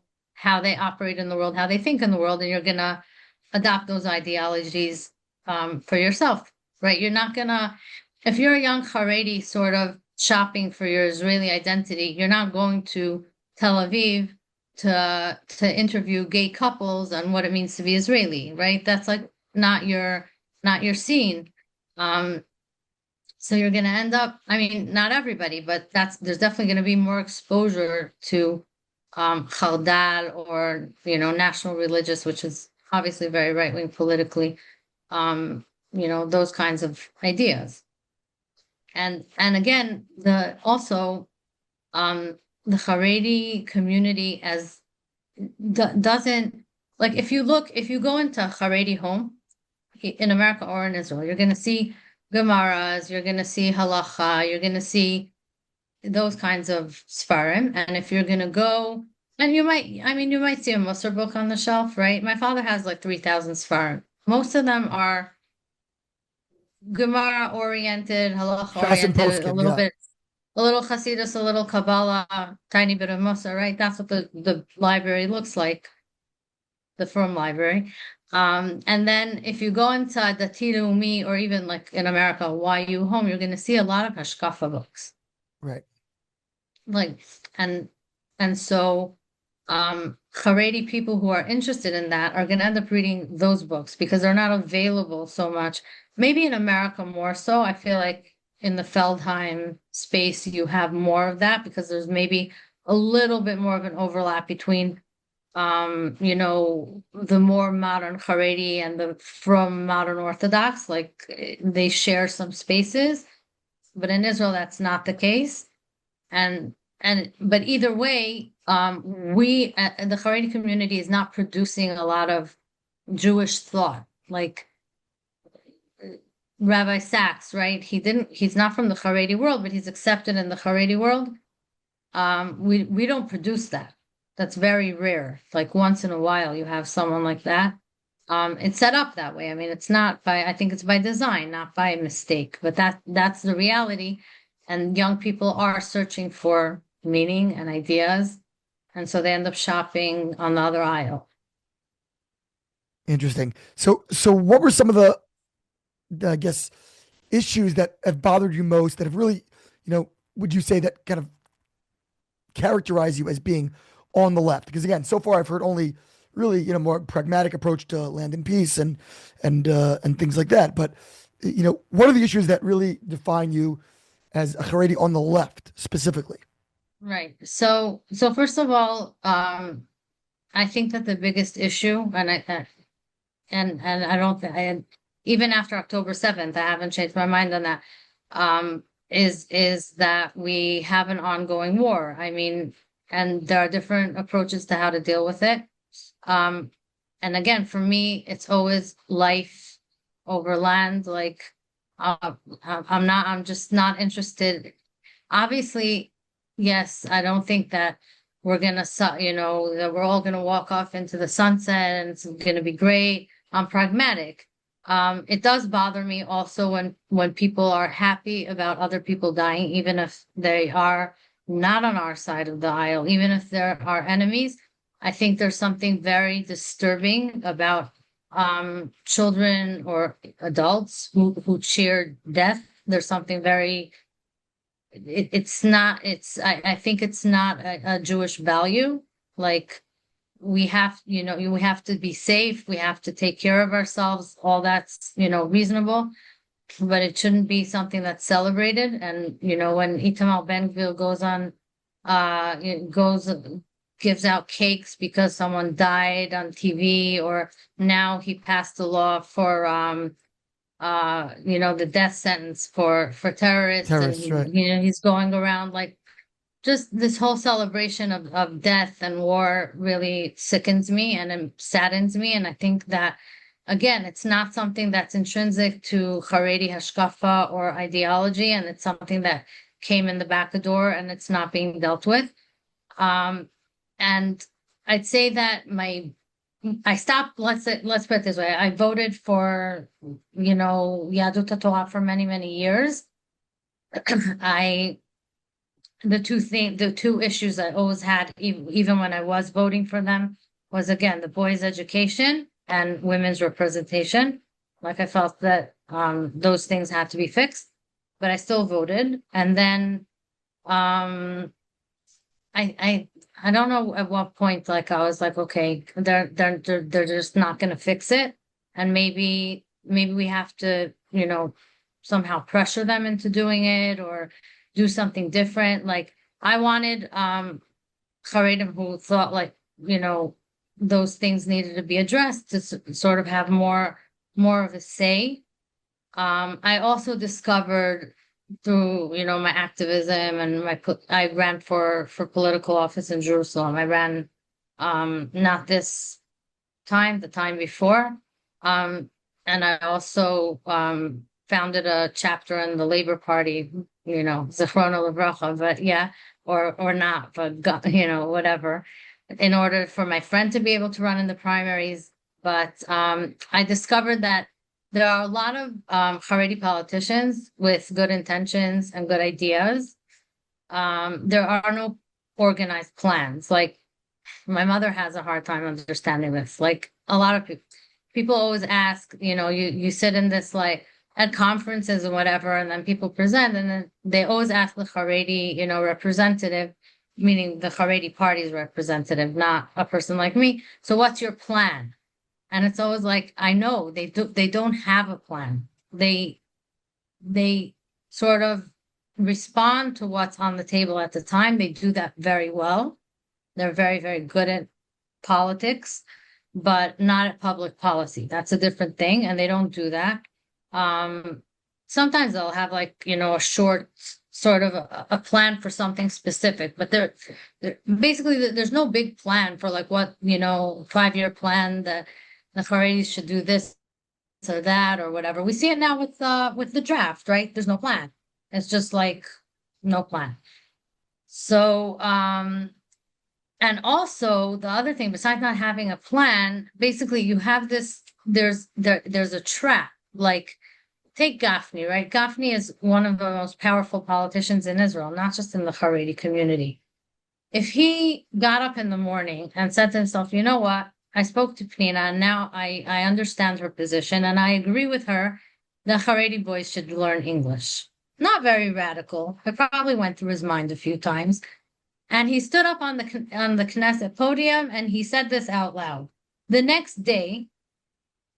they operate in the world, how they think in the world, and you're gonna adopt those ideologies for yourself, right? You're not gonna, if you're a young Haredi sort of shopping for your Israeli identity, you're not going to Tel Aviv to interview gay couples on what it means to be Israeli, right? That's like not your scene. So you're going to end up, I mean, not everybody, but there's definitely going to be more exposure to Chaldal or, national religious, which is obviously very right-wing politically, those kinds of ideas. And again, the Haredi community doesn't, like, if you go into a Haredi home in America or in Israel, you're going to see Gemaras, you're going to see halacha, you're going to see those kinds of svarim. And if you're going to go, and you might see a Musar book on the shelf, right? My father has like 3,000 svarim. Most of them are Gemara oriented, halacha oriented, a little Hasidus, a little Kabbalah, tiny bit of Musar, right? That's what the library looks like, the Frum library. And then if you go into the Tilumi or even like in America, YU home, you're going to see a lot of Hashkafa books. Right. Like, and so, Haredi people who are interested in that are going to end up reading those books because they're not available so much. Maybe in America more so. I feel like in the Feldheim space, you have more of that because there's maybe a little bit more of an overlap between the more modern Chareidi and the from modern Orthodox, like they share some spaces, but in Israel that's not the case. But either way, we the Haredi community is not producing a lot of Jewish thought. Like Rabbi Sachs, right? He's not from the Haredi world, but he's accepted in the Haredi world. We don't produce that. That's very rare. Like once in a while you have someone like that. It's set up that way. I mean, it's not by, I think it's by design, not by mistake, but that's the reality. And young people are searching for meaning and ideas. And so they end up shopping on the other aisle. Interesting. So what were some of I guess, issues that have bothered you most that have really, would you say that kind of characterize you as being on the left? Because again, so far I've heard only really, more pragmatic approach to land and peace and things like that. But what are the issues that really define you as a Haredi on the left specifically? Right. So first of all, I think that the biggest issue, and I don't think even after October 7th, I haven't changed my mind on that. Is that we have an ongoing war. I mean, and there are different approaches to how to deal with it. Um, and again, for me, it's always life over land. Like, I'm just not interested. Obviously, yes, I don't think that that we're all gonna walk off into the sunset and it's gonna be great. I'm pragmatic. It does bother me also when people are happy about other people dying, even if they are not on our side of the aisle, even if they're our enemies. I think there's something very disturbing about children or adults who cheer death. There's something very it's not it's I think it's not a Jewish value. Like we have to be safe, we have to take care of ourselves, all that's reasonable, but it shouldn't be something that's celebrated. And when Itamar Ben-Gvir goes gives out cakes because someone died on TV, or now he passed a law for the death sentence for terrorists, and Terrorists, right? he's going around like just this whole celebration of death and war really sickens me and it saddens me. And I think that, again, it's not something that's intrinsic to Chareidi hashkafa or ideology, and it's something that came in the back door and it's not being dealt with. And I'd say that I stopped, let's put it this way. I voted for, Yadut Torah for many, many years. I the two issues I always had, even when I was voting for them, was again the boys' education and women's representation. Like I felt that those things had to be fixed, but I still voted. And then um, I don't know at what point, like I was like, okay, they're just not going to fix it, and maybe we have to somehow pressure them into doing it or do something different. Like I wanted Chareidim who thought like those things needed to be addressed to sort of have more of a say. I also discovered through my activism and I ran for political office in Jerusalem. I ran not this time, the time before. And I also founded a chapter in the Labor Party, Zichrona Livracha, but yeah, or not, but whatever, in order for my friend to be able to run in the primaries. But I discovered that there are a lot of Haredi politicians with good intentions and good ideas. There are no organized plans. Like my mother has a hard time understanding this. Like a lot of people always ask, you sit in this like at conferences and whatever, and then people present, and then they always ask the Haredi, representative, meaning the Haredi party's representative, not a person like me. So what's your plan? And it's always like, I know they don't have a plan. They sort of respond to what's on the table at the time. They do that very well. They're very, very good at politics, but not at public policy. That's a different thing, and they don't do that. Um, Sometimes they'll have like, a short sort of a plan for something specific, but they're basically there's no big plan for like what, 5-year plan that the chareidis should do this or that or whatever. We see it now with the draft, right? There's no plan. It's just like no plan. So, and also the other thing, besides not having a plan, basically you have there's a trap. Like take Gafni, right? Gafni is one of the most powerful politicians in Israel, not just in the Haredi community. If he got up in the morning and said to himself, you know what? I spoke to Pnina and now I understand her position and I agree with her. The Haredi boys should learn English. Not very radical. It probably went through his mind a few times. And he stood up on the Knesset podium and he said this out loud. The next day,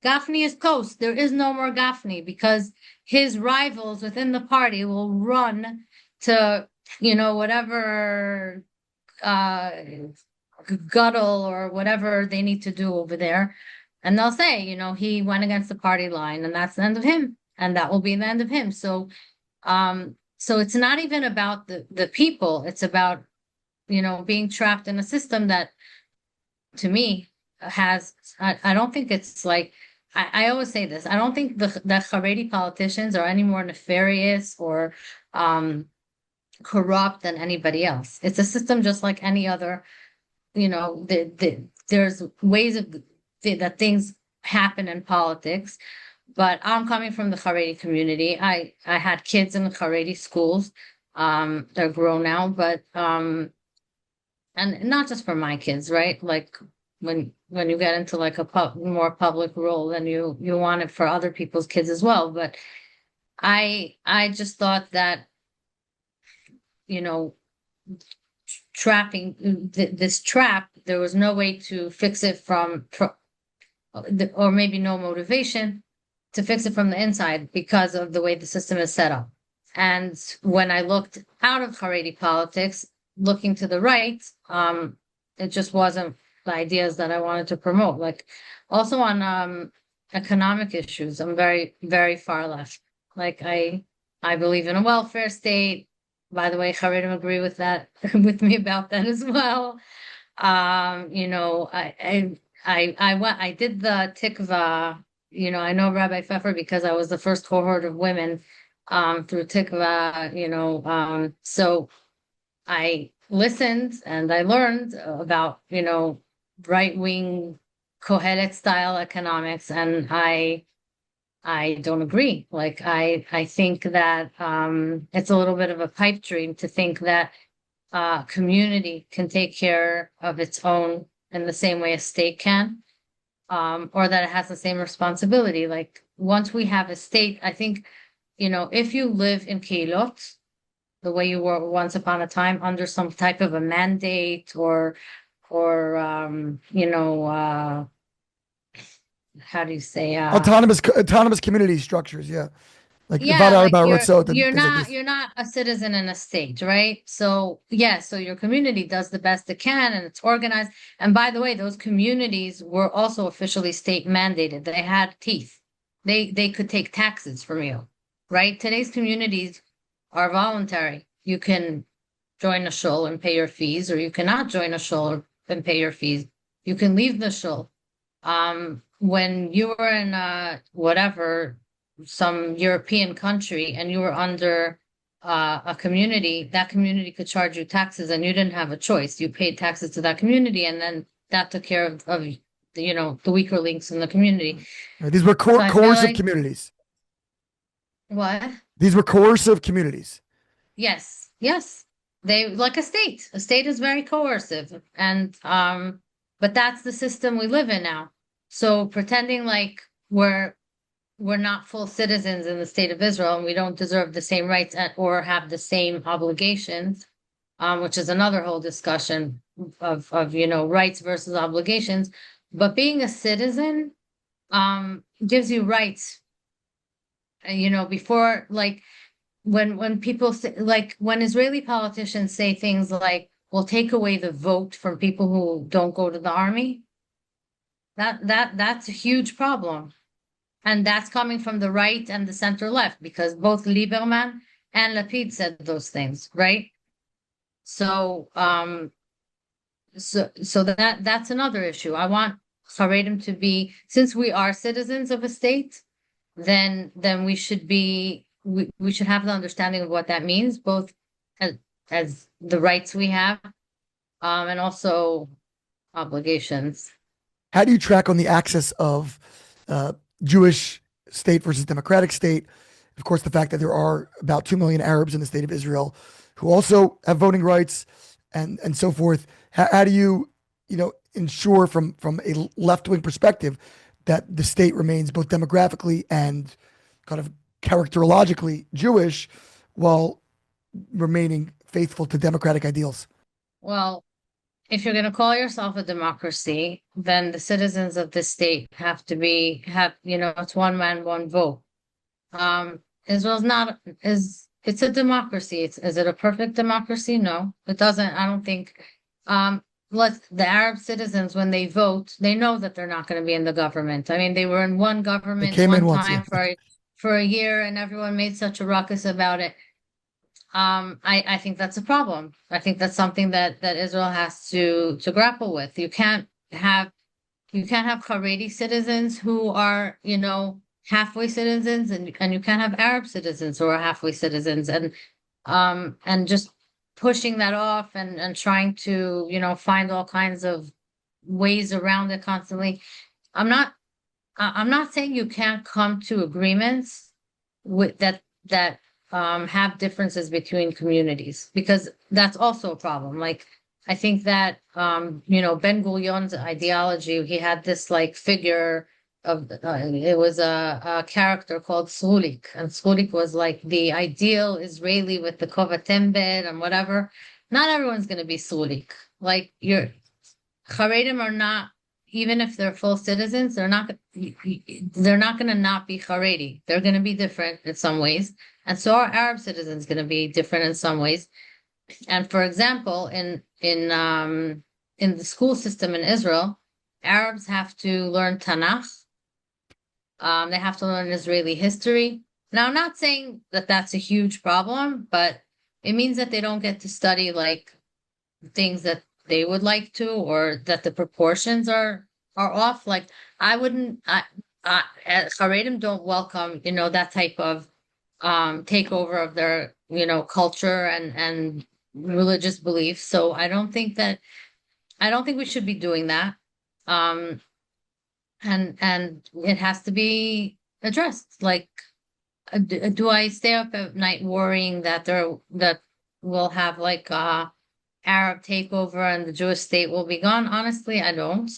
Gafni is toast. There is no more Gafni because his rivals within the party will run to, whatever guttle or whatever they need to do over there. And they'll say, he went against the party line and that's the end of him. And that will be the end of him. So it's not even about the people. It's about, being trapped in a system that to me I don't think it's like, I always say this. I don't think the Chareidi politicians are any more nefarious or corrupt than anybody else. It's a system just like any other. There's ways that things happen in politics. But I'm coming from the Chareidi community. I had kids in the Chareidi schools. They're grown now, but and not just for my kids, right? Like when you get into like a more public role, then you want it for other people's kids as well. But I just thought that, trapping this trap, there was no way to fix it or maybe no motivation to fix it from the inside because of the way the system is set up. And when I looked out of Haredi politics, looking to the right, it just wasn't the ideas that I wanted to promote. Like also on economic issues, I'm very, very far left. Like I believe in a welfare state. By the way, Chareidim agree with that with me about that as well. I did the tikva. I know Rabbi Pfeuffer because I was the first cohort of women through tikva. So I listened and I learned about right-wing Kohelet style economics, and I don't agree. Like I think that it's a little bit of a pipe dream to think that community can take care of its own in the same way a state can, or that it has the same responsibility. Like once we have a state, I think, if you live in Keilot, the way you were once upon a time under some type of a mandate or how do you say autonomous community structures, yeah, like the yeah, like Ritzot and things like this. you're not a citizen in a state, right? So yeah, so your community does the best it can and it's organized. And by the way, those communities were also officially state mandated. They had teeth. They could take taxes from you, right? Today's communities are voluntary. You can join a shul and pay your fees, or you cannot join a shul and pay your fees. You can leave the shul. When you were in some European country and you were under a community, that community could charge you taxes and you didn't have a choice. You paid taxes to that community and then that took care of the weaker links in the community. Right, these were coercive communities. What? These were coercive communities. Yes. They like a state. A state is very coercive. And but that's the system we live in now. So pretending like we're not full citizens in the state of Israel and we don't deserve the same rights or have the same obligations, which is another whole discussion of rights versus obligations. But being a citizen gives you rights. Before, like when people say, like when Israeli politicians say things like, "We'll take away the vote from people who don't go to the army," that's a huge problem. And that's coming from the right and the center left, because both Lieberman and Lapid said those things, right? So, so that's another issue. I want Chareidim to be, since we are citizens of a state, then we should have the understanding of what that means, both as, as the rights we have, and also obligations. How do you track on the axis of uh, Jewish state versus democratic state? Of course, the fact that there are about 2 million Arabs in the state of Israel who also have voting rights and so forth. How do you, ensure from a left wing perspective that the state remains both demographically and kind of characterologically Jewish while remaining faithful to democratic ideals? Well, if you're going to call yourself a democracy, then the citizens of the state it's one man, one vote. Israel's not is it's a democracy. Is it a perfect democracy? No, it doesn't. I don't think. Let the Arab citizens, when they vote, they know that they're not going to be in the government. I mean, they were in one They government came in one once, yeah. time for a year, and everyone made such a ruckus about it. I think that's a problem. I think that's something that Israel has to grapple with. You can't have chareidi citizens who are, halfway citizens, and you can't have Arab citizens who are halfway citizens, and just pushing that off and trying to, find all kinds of ways around it constantly. I'm not I'm not saying you can't come to agreements with that have differences between communities, because that's also a problem. Like, I think that Ben Gurion's ideology, he had this like figure of it was a character called Srulik, and Srulik was like the ideal Israeli with the kovatembed and whatever. Not everyone's going to be Srulik. Like, your Charedim are not, even if they're full citizens, they're not going to not be Charedi. They're going to be different in some ways, and so are Arab citizens going to be different in some ways. And for example, in the school system in Israel, Arabs have to learn Tanakh. They have to learn Israeli history. Now, I'm not saying that that's a huge problem, but it means that they don't get to study like things that they would like to, or that the proportions are off. Like, I wouldn't, Haredim don't welcome, that type of takeover of their, culture and religious beliefs. So I don't think we should be doing that. Um, and it has to be addressed. Like, do I stay up at night worrying that we'll have like Arab takeover and the Jewish state will be gone? Honestly, I don't.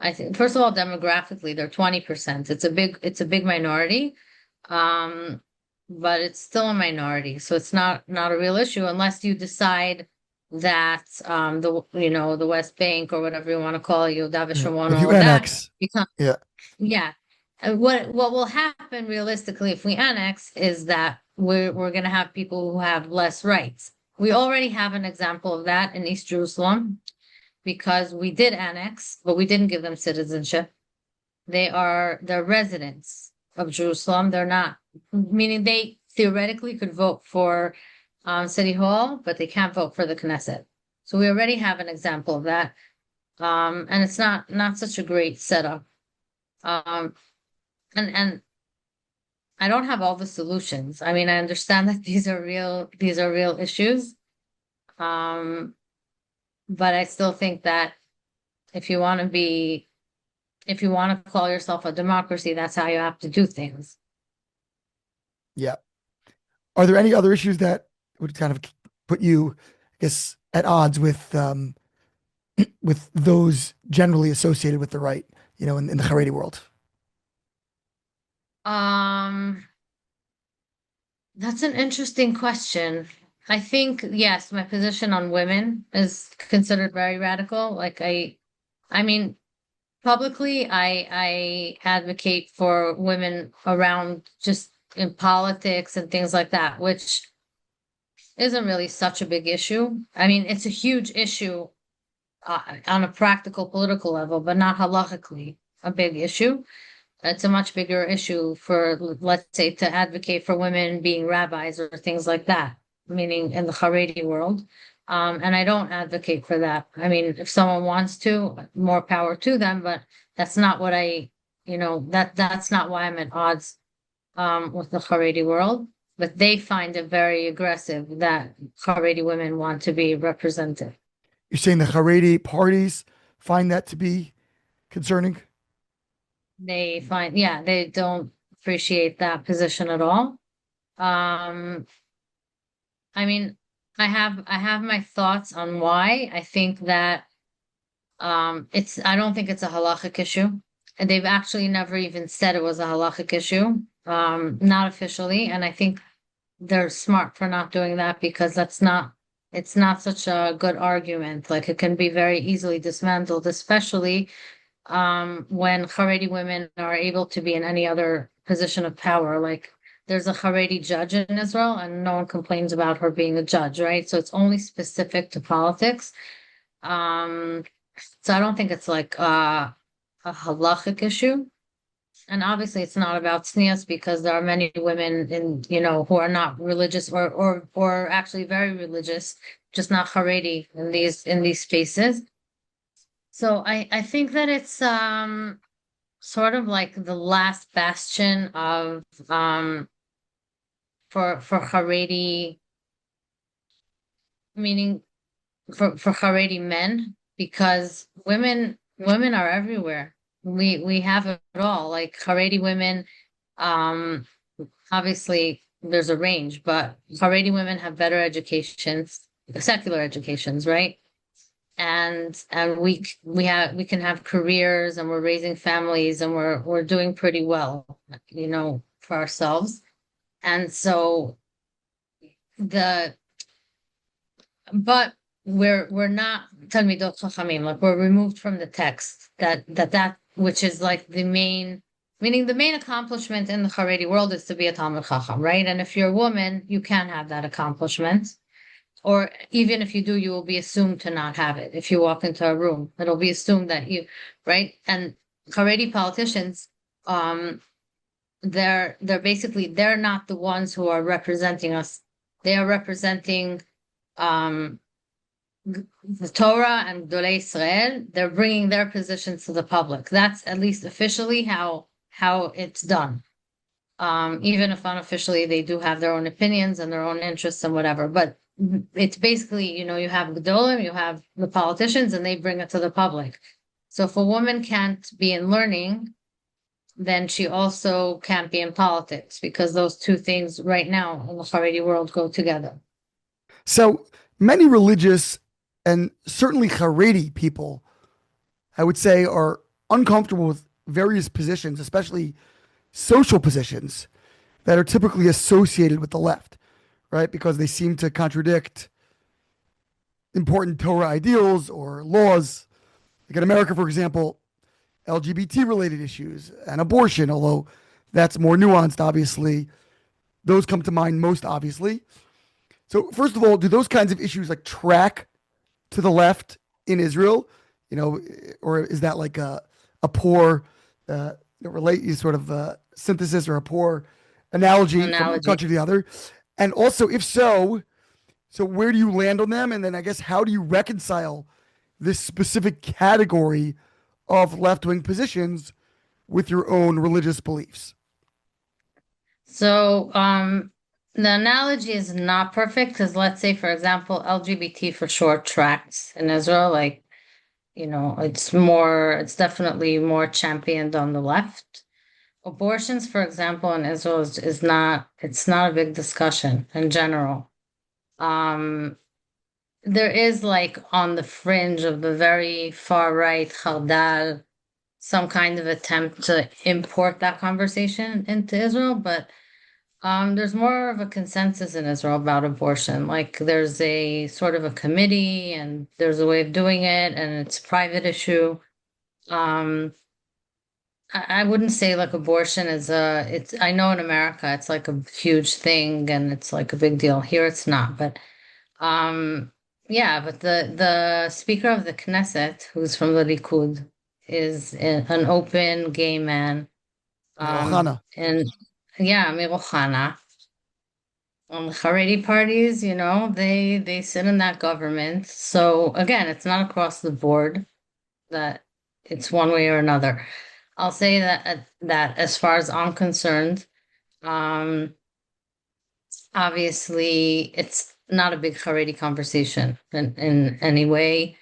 I think, first of all, demographically, they're 20%. It's a big minority. Um, but it's still a minority, so it's not a real issue unless you decide that the West Bank, or whatever you want to call it, David Yeah. Shimon, If all you of that annex, become, yeah, yeah. What will happen realistically if we annex is that we're going to have people who have less rights. We already have an example of that in East Jerusalem, because we did annex, but we didn't give them citizenship. They're residents of Jerusalem. They're not, meaning they theoretically could vote for City Hall, but they can't vote for the Knesset. So we already have an example of that. And it's not such a great setup. Um, and I don't have all the solutions. I mean, I understand that these are real issues. Um, but I still think that if you want to be if you want to call yourself a democracy, that's how you have to do things. yeah. Are there any other issues that would kind of put you, I guess, at odds with those generally associated with the right, in the Haredi world? Um, that's an interesting question. I think, yes, my position on women is considered very radical. Like, I mean, publicly, I advocate for women around just in politics and things like that, which isn't really such a big issue. I mean, it's a huge issue on a practical political level, but not halachically a big issue. It's a much bigger issue for, let's say, to advocate for women being rabbis or things like that, meaning in the chareidi world. And I don't advocate for that. I mean, if someone wants to, more power to them, but that's not what that's not why I'm at odds with the chareidi world. But they find it very aggressive that chareidi women want to be represented. You're saying the Chareidi parties find that to be concerning? Yeah, they don't appreciate that position at all. Um, I mean, I have my thoughts on why. I think that I don't think it's a halachic issue. And they've actually never even said it was a halachic issue, not officially. And I think they're smart for not doing that because it's not such a good argument. Like it can be very easily dismantled, especially when Haredi women are able to be in any other position of power. Like there's a Haredi judge in Israel, and no one complains about her being a judge, right? So it's only specific to politics. Um, so I don't think it's like a halachic issue. And obviously, it's not about tznius because there are many women who are not religious or actually very religious, just not Haredi in these spaces. So I think that it's sort of like the last bastion of for Haredi, meaning for Haredi men, because women are everywhere. We have it all. Like Haredi women, um, obviously there's a range, but Haredi women have better educations, secular educations, right? And we can have careers and we're raising families and we're doing pretty well, for ourselves. And so the but we're not talmidot chachamim, like we're removed from the text that which is like the main, meaning the main accomplishment in the Haredi world is to be a Talmid Chacham, right? And if you're a woman, you can have that accomplishment. Or even if you do, you will be assumed to not have it. If you walk into a room, it'll be assumed that right? And Haredi politicians, they're not the ones who are representing us. They are representing um the Torah and Gdolei Israel. They're bringing their positions to the public. That's at least officially how it's done. Even if unofficially they do have their own opinions and their own interests and whatever. But it's basically, you have Gedolim, you have the politicians, and they bring it to the public. So if a woman can't be in learning, then she also can't be in politics because those two things right now in the Haredi world go together. So many religious and certainly Haredi people, I would say, are uncomfortable with various positions, especially social positions that are typically associated with the left, right? Because they seem to contradict important Torah ideals or laws. Like in America, for example, LGBT related issues and abortion, although that's more nuanced, obviously. Those come to mind most obviously. So, first of all, do those kinds of issues like track to the left in Israel? Or is that like a poor relate sort of synthesis or a poor analogy from one Analogy. country to the other? And also, if so, so where do you land on them? And then I guess how do you reconcile this specific category of left wing positions with your own religious beliefs? So, the analogy is not perfect because let's say, for example, LGBT for short tracks in Israel, like, it's definitely more championed on the left. Abortions, for example, in Israel it's not a big discussion in general. Um, there is like on the fringe of the very far right, Chardal, some kind of attempt to import that conversation into Israel, but there's more of a consensus in Israel about abortion. Like there's a sort of a committee and there's a way of doing it and it's a private issue. Um, I wouldn't say like abortion is it's, I know in America it's like a huge thing and it's like a big deal. Here it's not, but um, yeah, but the Speaker of the Knesset, who's from the Likud, is an open gay man. Amir Ohana. And yeah, Amir Ohana. The chareidi parties, they sit in that government. So again, it's not across the board that it's one way or another. I'll say that as far as I'm concerned, um, obviously it's not a big Haredi conversation in any way,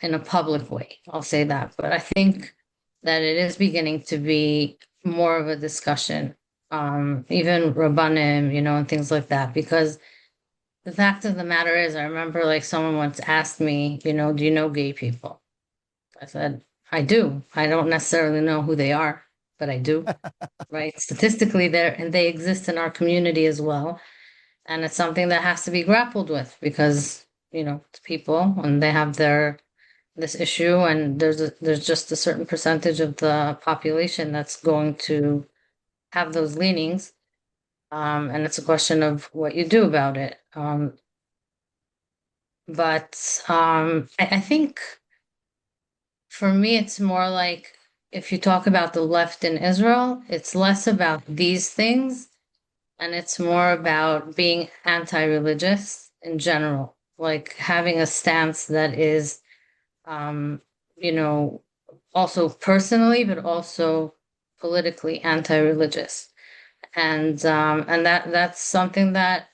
in a public way. I'll say that. But I think that it is beginning to be more of a discussion, even Rabbanim, and things like that. Because the fact of the matter is, I remember like someone once asked me, do you know gay people? I said, I do. I don't necessarily know who they are, but I do, right? Statistically, and they exist in our community as well. And it's something that has to be grappled with because, it's people and they have this issue and there's just a certain percentage of the population that's going to have those leanings. And it's a question of what you do about it. I think for me, it's more like if you talk about the left in Israel, it's less about these things and it's more about being anti-religious in general, like having a stance that is, um, you know, also personally, but also politically anti-religious. And that's something that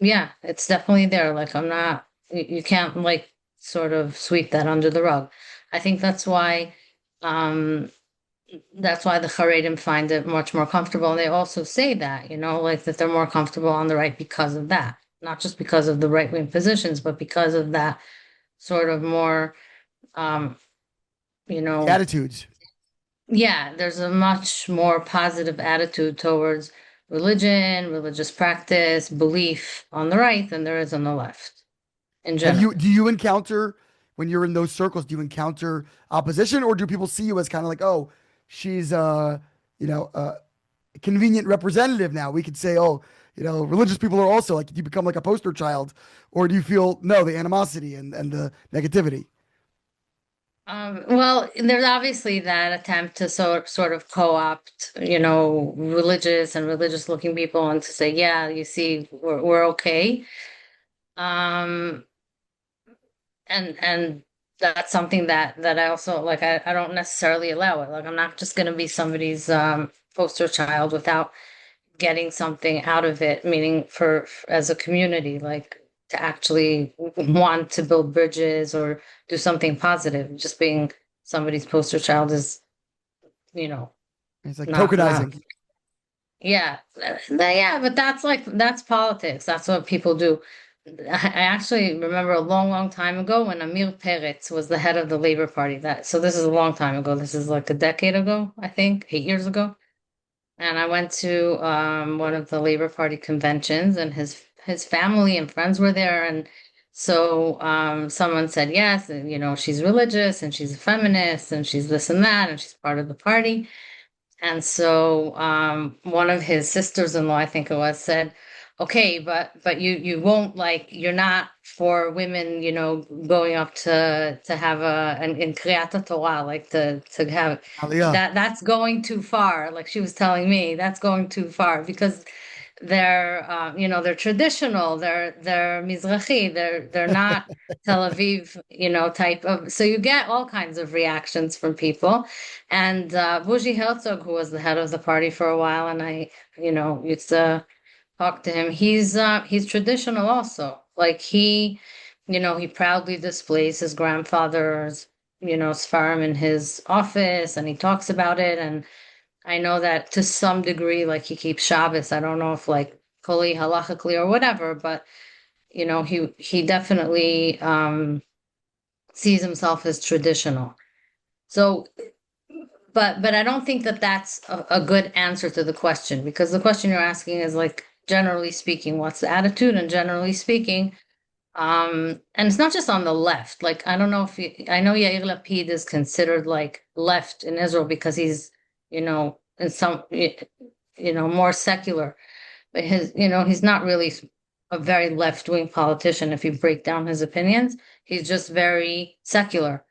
yeah, it's definitely there. Like I'm not you can't like sort of sweep that under the rug. I think um that's why the Chareidim find it much more comfortable. And they also say that, like that they're more comfortable on the right because of that. Not just because of the right wing positions, but because of that sort of more um, you The know, attitudes. yeah, there's a much more positive attitude towards religion, religious practice, belief on the right than there is on the left in Have general. you do you encounter when you're in those circles, do you encounter opposition or do people see you as kind of like, oh, she's you know, a convenient representative now? We could say, oh, religious people are also like you become like a poster child, or do you feel no, the animosity and the negativity? Well, there's obviously that attempt to sort of co-opt, religious and religious looking people and to say, yeah, you see, we're okay. Um, and that's something that I also like I don't necessarily allow it. Like I'm not just gonna be somebody's poster child without getting something out of it, meaning as a community, like to actually want to build bridges or do something positive. Just being somebody's poster child is, you know, It's like not, tokenizing. yeah, yeah, but that's politics. That's what people do. I actually remember a long, long time ago when Amir Peretz was the head of the Labor Party. So this is a long time ago. This is like a decade ago, I think, 8 years ago. And I went to one of the Labor Party conventions, and his family and friends were there. And so someone said yes, and she's religious and she's a feminist and she's this and that and she's part of the party. And so one of his sisters-in-law, I think it was, said, "Okay, but you won't like you're not for women, going up to have in Kriyat Torah, like to have Aliyah. that's going too far." Like she was telling me, that's going too far because they're traditional, they're Mizrahi, they're not Tel Aviv, type of. So you get all kinds of reactions from people. And Bougie Herzog, who was the head of the party for a while, and I, used to talk to him. He's traditional also. Like he proudly displays his grandfather's, Sfarim in his office, and he talks about it. And I know that to some degree, like he keeps Shabbos. I don't know if like fully halachically or whatever, but he definitely sees himself as traditional. So, but I don't think that that's a good answer to the question because the question you're asking is like generally speaking, what's the attitude? And generally speaking, And it's not just on the left. Like, I don't know if I know Yair Lapid is considered like left in Israel because he's, in some, more secular. But he's not really a very left-wing politician if you break down his opinions. He's just very secular.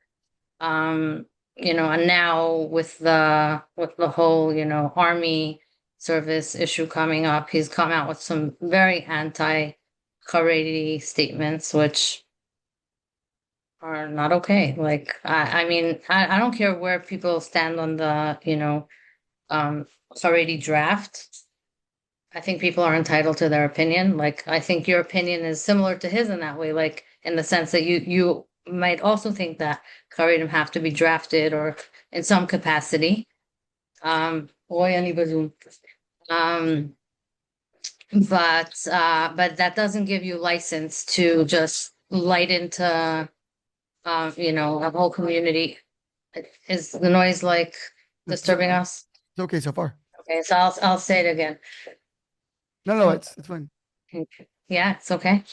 Um, and now with the whole, army service issue coming up, he's come out with some very anti-chareidi statements, which are not okay. Like, I mean, I don't care where people stand on the, chareidi draft. I think people are entitled to their opinion. Like, I think your opinion is similar to his in that way, like in the sense that you might also think that Chareidim have to be drafted or in some capacity. Oy, ani bazum. Um, but that doesn't give you license to just light into a whole community. Is the noise like It's, disturbing us? it's okay so far. Okay, so I'll say it again. No, it's fine. Yeah, it's okay.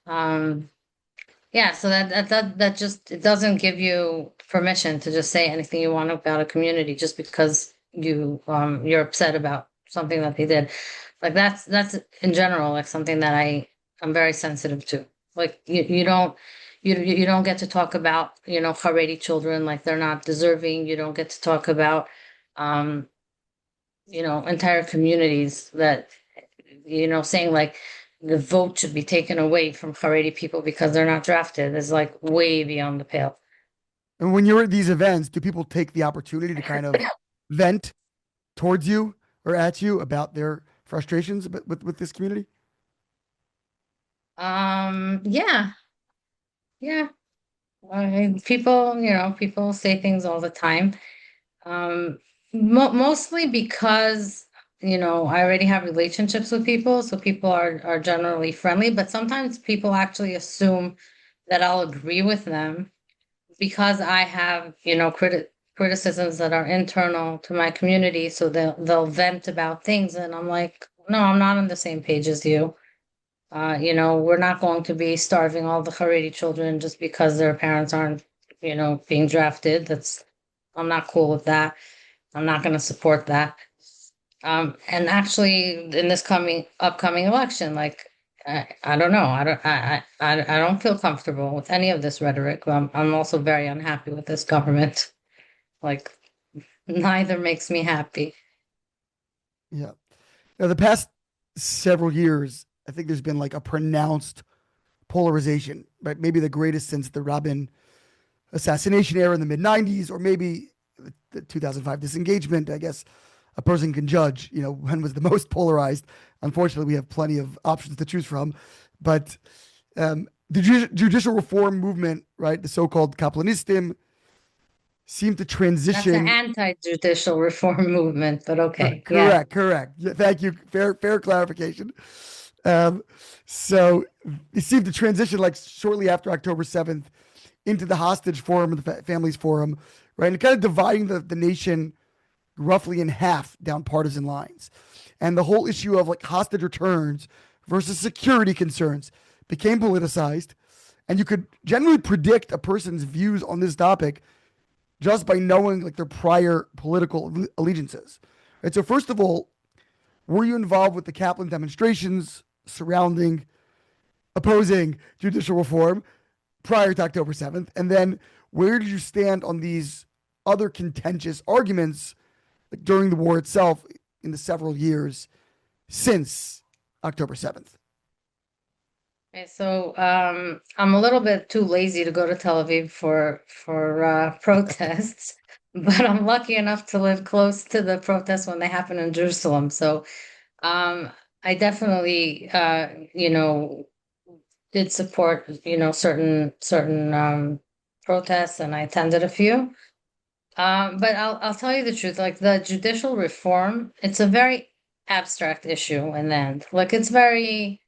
Um, yeah, so that just it doesn't give you permission to just say anything you want about a community just because you're upset about something that they did. Like that's in general like something that I'm very sensitive to. Like you don't get to talk about, Haredi children like they're not deserving. You don't get to talk about um, entire communities that saying like the vote should be taken away from Haredi people because they're not drafted is like way beyond the pale. And when you're at these events, do people take the opportunity to kind of vent towards you or at you about their frustrations with this community? Yeah, yeah. People say things all the time. Um, mostly because, I already have relationships with people, so people are generally friendly, but sometimes people actually assume that I'll agree with them because I have, criticisms that are internal to my community, so they'll vent about things, and I'm like, no, I'm not on the same page as you. We're not going to be starving all the Haredi children just because their parents aren't, being drafted. I'm not cool with that. I'm not going to support that. And actually, in this upcoming election, like I don't know, I don't feel comfortable with any of this rhetoric. I'm also very unhappy with this government. Like neither makes me happy. Yeah. Now, the past several years, I think there's been like a pronounced polarization, right? Maybe the greatest since the Rabin assassination era in the mid 90s, or maybe the 2005 disengagement. I guess a person can judge, when was the most polarized. Unfortunately, we have plenty of options to choose from. But the judicial reform movement, right, the so called Kaplanistim, seemed to That's an transition. anti-judicial reform movement, but okay, yeah. Correct. Yeah, thank you. Fair clarification. Um, so it seemed to transition like shortly after October 7th into the hostage forum and the families forum, right? And kind of dividing the nation roughly in half down partisan lines. And the whole issue of like hostage returns versus security concerns became politicized. And you could generally predict a person's views on this topic just by knowing like their prior political allegiances. Right. So first of all, were you involved with the Kaplan demonstrations surrounding opposing judicial reform prior to October 7th? And then where did you stand on these other contentious arguments like, during the war itself in the several years since October 7th? Okay, so I'm a little bit too lazy to go to Tel Aviv for protests, but I'm lucky enough to live close to the protests when they happen in Jerusalem. So um, I definitely did support certain protests, and I attended a few. But I'll tell you the truth, like the judicial reform, it's a very abstract issue, and then like it's very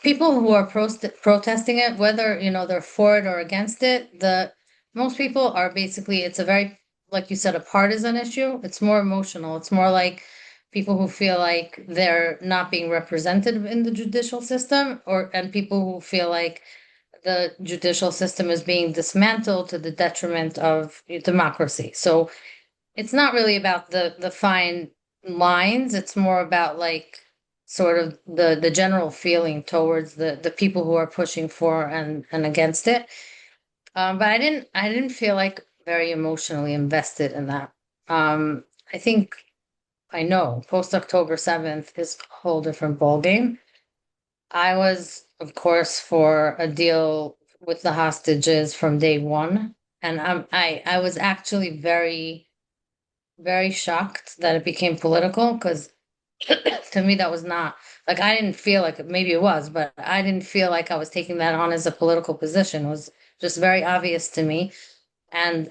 people who are protesting it, whether they're for it or against it, the most people are basically it's a very like you said a partisan issue. It's more emotional. It's more like people who feel like they're not being represented in the judicial system, and people who feel like the judicial system is being dismantled to the detriment of democracy. So it's not really about the fine lines. It's more about like sort of the general feeling towards the people who are pushing for and against it. But I didn't feel like very emotionally invested in that. I think I know post October 7th is a whole different ballgame. I was, of course, for a deal with the hostages from day one, and I was actually very shocked that it became political because to me that was not like I didn't feel like maybe it was, but I didn't feel like I was taking that on as a political position. It was just very obvious to me. And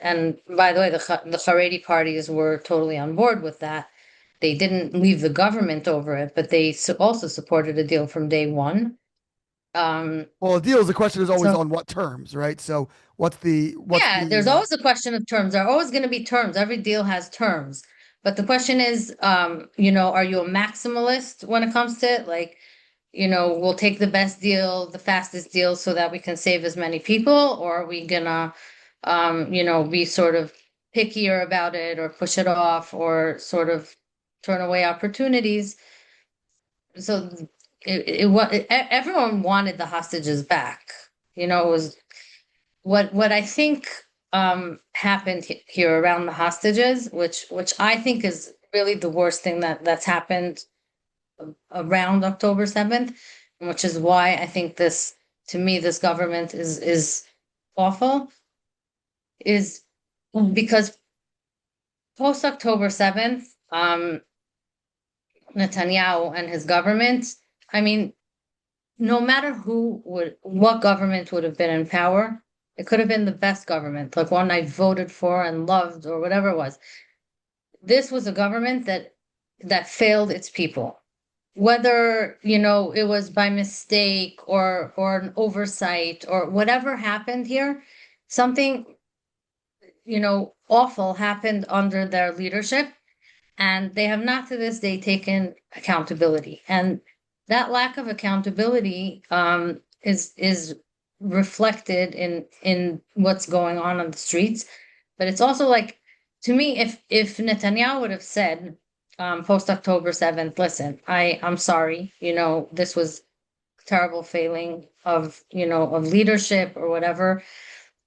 by the way, the Chareidi parties were totally on board with that. They didn't leave the government over it, but they also supported a deal from day one. Um, Well, a deal is the question is always so on what terms, right? So what's yeah, the there's always a question of terms. There are always going to be terms. Every deal has terms. But the question is, are you a maximalist when it comes to it? Like, we'll take the best deal, the fastest deal so that we can save as many people, or are we gonna, be sort of pickier about it or push it off or sort of turn away opportunities? So everyone wanted the hostages back. It was what I think happened here around the hostages, which I think is really the worst thing that's happened around October 7th, which is why I think this to me this government is awful, is because post October 7th, Netanyahu and his government, I mean, no matter what government would have been in power, it could have been the best government, like one I voted for and loved or whatever it was. This was a government that failed its people. Whether, it was by mistake or an oversight or whatever happened here, something, awful happened under their leadership, and they have not to this day taken accountability. And that lack of accountability is reflected in what's going on the streets. But it's also like, to me, if Netanyahu would have said post October 7th, listen, I'm sorry, this was terrible failing of leadership or whatever,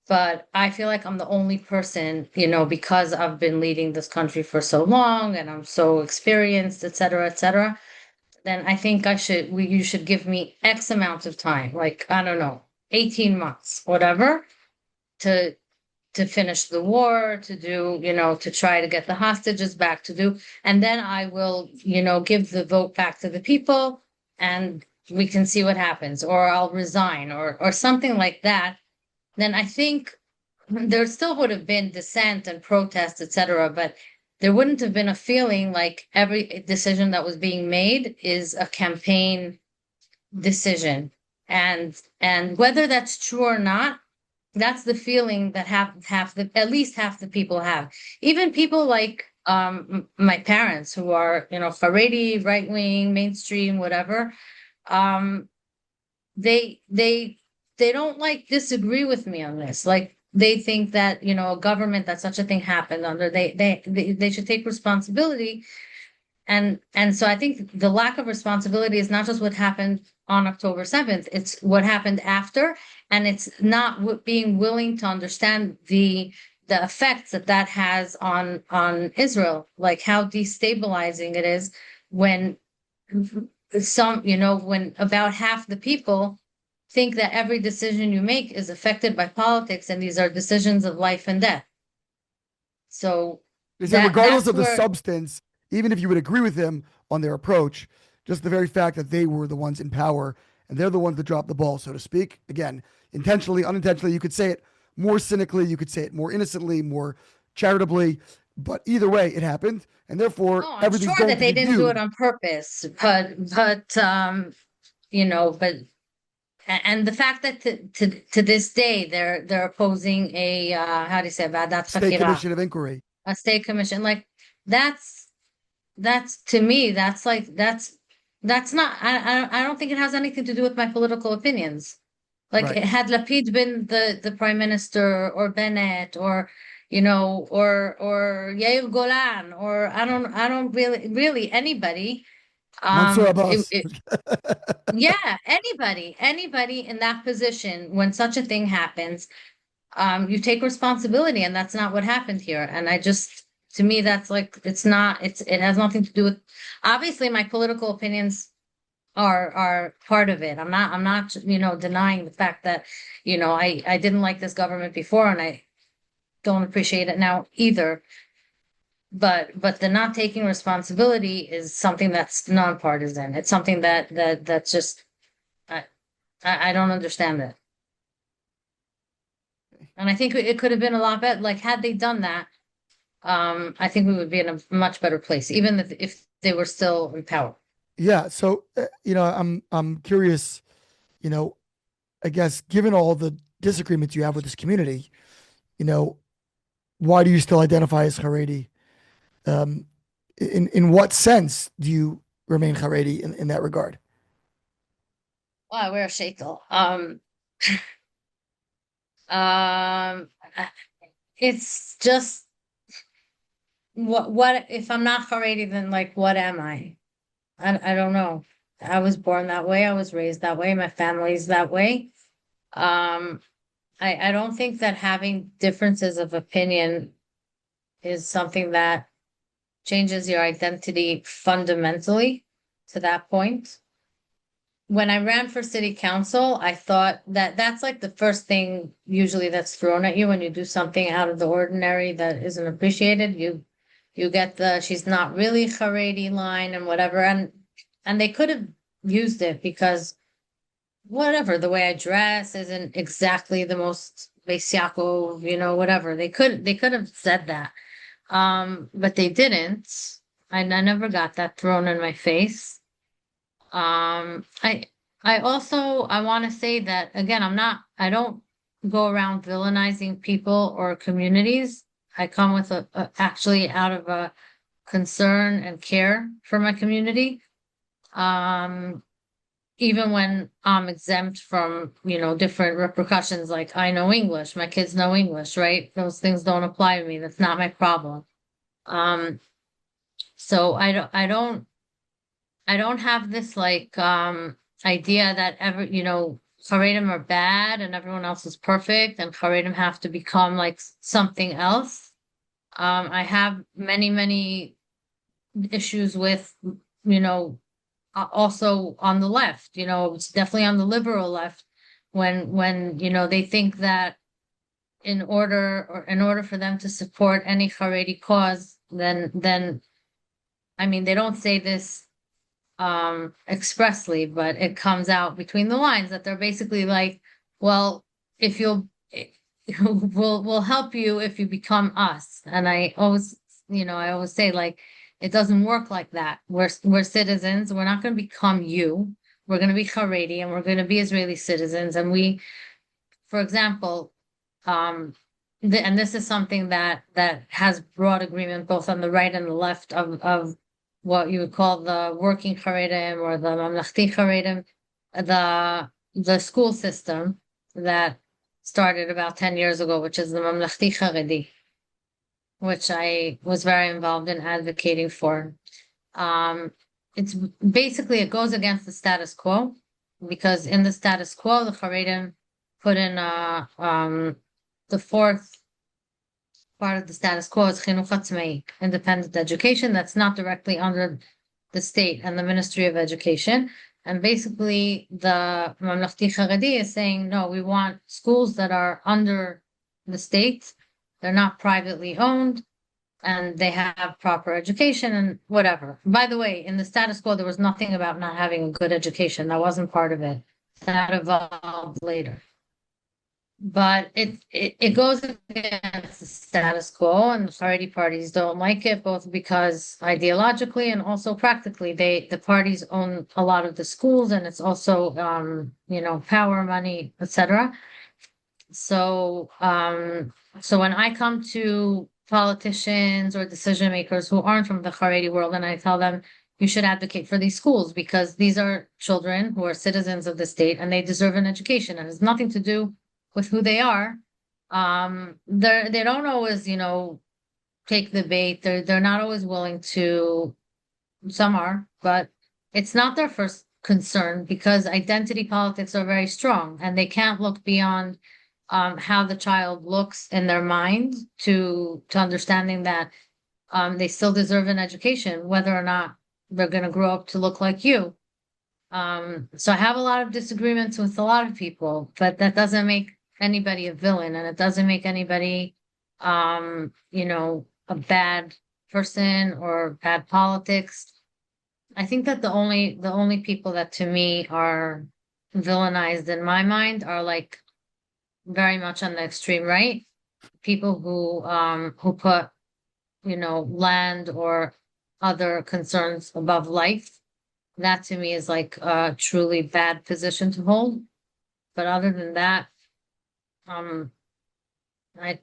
but I feel like I'm the only person, because I've been leading this country for so long and I'm so experienced, et cetera, then I think you should give me X amount of time, like, I don't know, 18 months, whatever, to finish the war, to do, to try to get the hostages back to do, and then I will, give the vote back to the people and we can see what happens, or I'll resign or something like that. Then I think there still would have been dissent and protest, etc., but there wouldn't have been a feeling like every decision that was being made is a campaign decision. And whether that's true or not, that's the feeling that at least half the people have. Even people like my parents who are, chareidi, right wing, mainstream, whatever, um, they they don't like disagree with me on this. Like they think that, a government that such a thing happened under, they should take responsibility. And so I think the lack of responsibility is not just what happened on October 7th, it's what happened after, and it's not being willing to understand the effects that has on Israel, like how destabilizing it is when when about half the people think that every decision you make is affected by politics and these are decisions of life and death. So They said regardless that's of the where substance, even if you would agree with them on their approach, just the very fact that they were the ones in power and they're the ones that dropped the ball, so to speak. Again, intentionally, unintentionally, you could say it more cynically, you could say it more innocently, more charitably, but either way, it happened, and therefore oh, I'm everything's sure going that to they be didn't do it viewed. on purpose, but and the fact that to this day they're opposing how do you say vadat State hakira, Commission of Inquiry. a state commission, like that's that's to me, that's not, I don't think it has anything to do with my political opinions. Like, Right. had Lapid been the prime minister, or Bennett, or or Yair Golan, or I don't really anybody. Mansour It, Abbas. it, yeah, anybody in that position, when such a thing happens, you take responsibility, and that's not what happened here. And to me, that's like, it has nothing to do with, obviously my political opinions are part of it. I'm not denying the fact that, I didn't like this government before, and I don't appreciate it now either. But the not taking responsibility is something that's nonpartisan. It's something that's just, I I don't understand it. And I think it could have been a lot better. Like, had they done that, I think we would be in a much better place, even if they were still in power. Yeah. So, I'm curious, you know, I guess given all the disagreements you have with this community, you know, why do you still identify as chareidi? Um, in what sense do you remain chareidi in that regard? Well, I wear a shekel. Um, it's just, what if I'm not Haredi, then like, what am I? I don't know. I was born that way. I was raised that way. My family's that way. Um, I don't think that having differences of opinion is something that changes your identity fundamentally to that point. When I ran for city council, I thought that that's like the first thing usually that's thrown at you when you do something out of the ordinary that isn't appreciated. You get the "she's not really Haredi" line and whatever, and they could have used it because whatever, the way I dress isn't exactly the most Besiako, whatever. They could have said that. But they didn't. I never got that thrown in my face. Um, I I want to say that again, I don't go around villainizing people or communities. I come with actually out of a concern and care for my community. Um, Even when I'm exempt from, different repercussions, like I know English, my kids know English, right? Those things don't apply to me. That's not my problem. Um, so I don't have this like idea that charedim are bad and everyone else is perfect and charedim have to become like something else. I have many issues with, you know, also on the left. It's definitely on the liberal left when they think that in order for them to support any Haredi cause, then I mean, they don't say this expressly, but it comes out between the lines that they're basically like, well, if you'll we'll help you if you become us. And I always say, like, it doesn't work like that. We're citizens. We're not going to become you. We're going to be Haredi and we're going to be Israeli citizens. And for example, um, and this is something that has broad agreement both on the right and the left of what you would call the working Charedim or the Mamlachti Charedim, the school system that started about 10 years ago, which is the Mamlachti Charedi, which I was very involved in advocating for. Um, it's basically, it goes against the status quo, because in the status quo, the Charedim put in the fourth part of the status quo is chinuch atzmei, independent education that's not directly under the state and the Ministry of Education. And basically, the Mamlachti Charedi is saying, no, we want schools that are under the state. They're not privately owned and they have proper education and whatever. By the way, in the status quo, there was nothing about not having a good education. That wasn't part of it. That evolved later. But it goes against the status quo, and the party parties don't like it, both because ideologically and also practically, the parties own a lot of the schools, and it's also power, money, etc. So when I come to politicians or decision makers who aren't from the Chareidi world, and I tell them you should advocate for these schools because these are children who are citizens of the state and they deserve an education. And it has nothing to do with who they are. They don't always, take the bait. They're not always willing to. Some are, but it's not their first concern because identity politics are very strong and they can't look beyond how the child looks in their mind to understanding that they still deserve an education, whether or not they're going to grow up to look like you. So I have a lot of disagreements with a lot of people, but that doesn't make anybody a villain and it doesn't make anybody, a bad person or bad politics. I think that the only people that to me are villainized in my mind are like very much on the extreme right. People who put, land or other concerns above life. That to me is like a truly bad position to hold. But other than that, um, I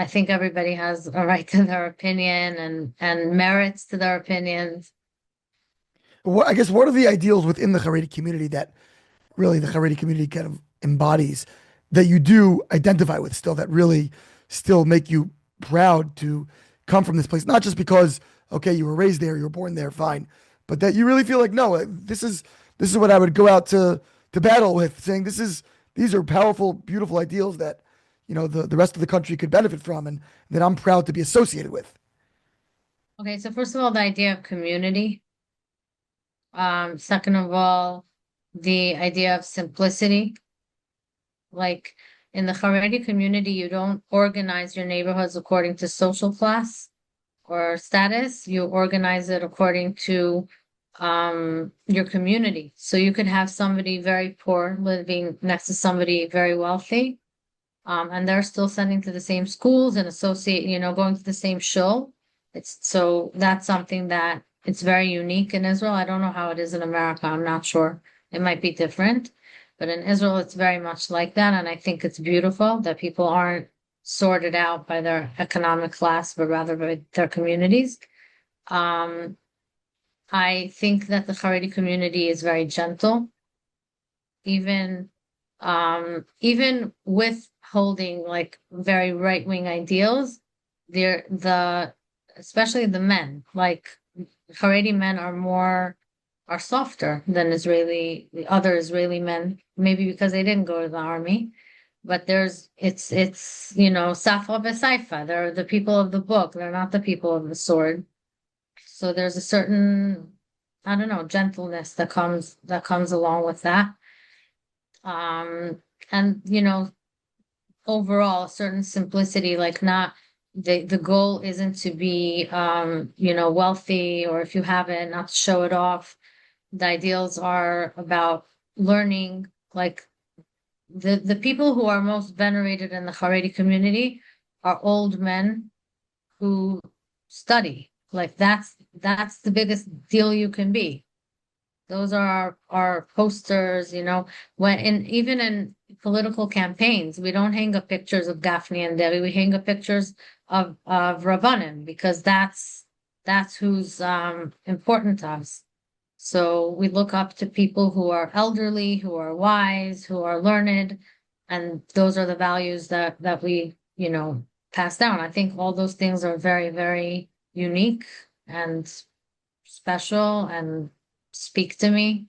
think everybody has a right to their opinion and merits to their opinions. I guess what are the ideals within the Haredi community that really the Haredi community kind of embodies that you do identify with still that really still make you proud to come from this place? Not just because, okay, you were raised there, you were born there, fine, but that you really feel like, no, this is what I would go out to battle with, saying these are powerful, beautiful ideals that, the rest of the country could benefit from and that I'm proud to be associated with. Okay, so first of all, the idea of community. Second of all, the idea of simplicity. Like in the Charedi community, you don't organize your neighborhoods according to social class or status. You organize it according to your community. So you could have somebody very poor living next to somebody very wealthy, and they're still sending to the same schools and going to the same shul. So that's something that it's very unique in Israel. I don't know how it is in America. I'm not sure. It might be different, but in Israel, it's very much like that. And I think it's beautiful that people aren't sorted out by their economic class, but rather by their communities. Um, I think that the Haredi community is very gentle, even even with holding like very right-wing ideals, the especially the men, like Haredi men are softer than the other Israeli men, maybe because they didn't go to the army. But it's Safa b'Saifa. They're the people of the book. They're not the people of the sword. So there's a certain, I don't know, gentleness that comes along with that. And overall a certain simplicity, like not the goal isn't to be wealthy, or if you have it, not to show it off. The ideals are about learning, like the people who are most venerated in the Haredi community are old men who study. Like that's the biggest deal you can be. Those are our posters, even in political campaigns, we don't hang up pictures of Gaffney and Deri, we hang up pictures of Rabbanim because that's who's important to us. So we look up to people who are elderly, who are wise, who are learned, and those are the values that we, pass down. I think all those things are very, very unique and special and speak to me.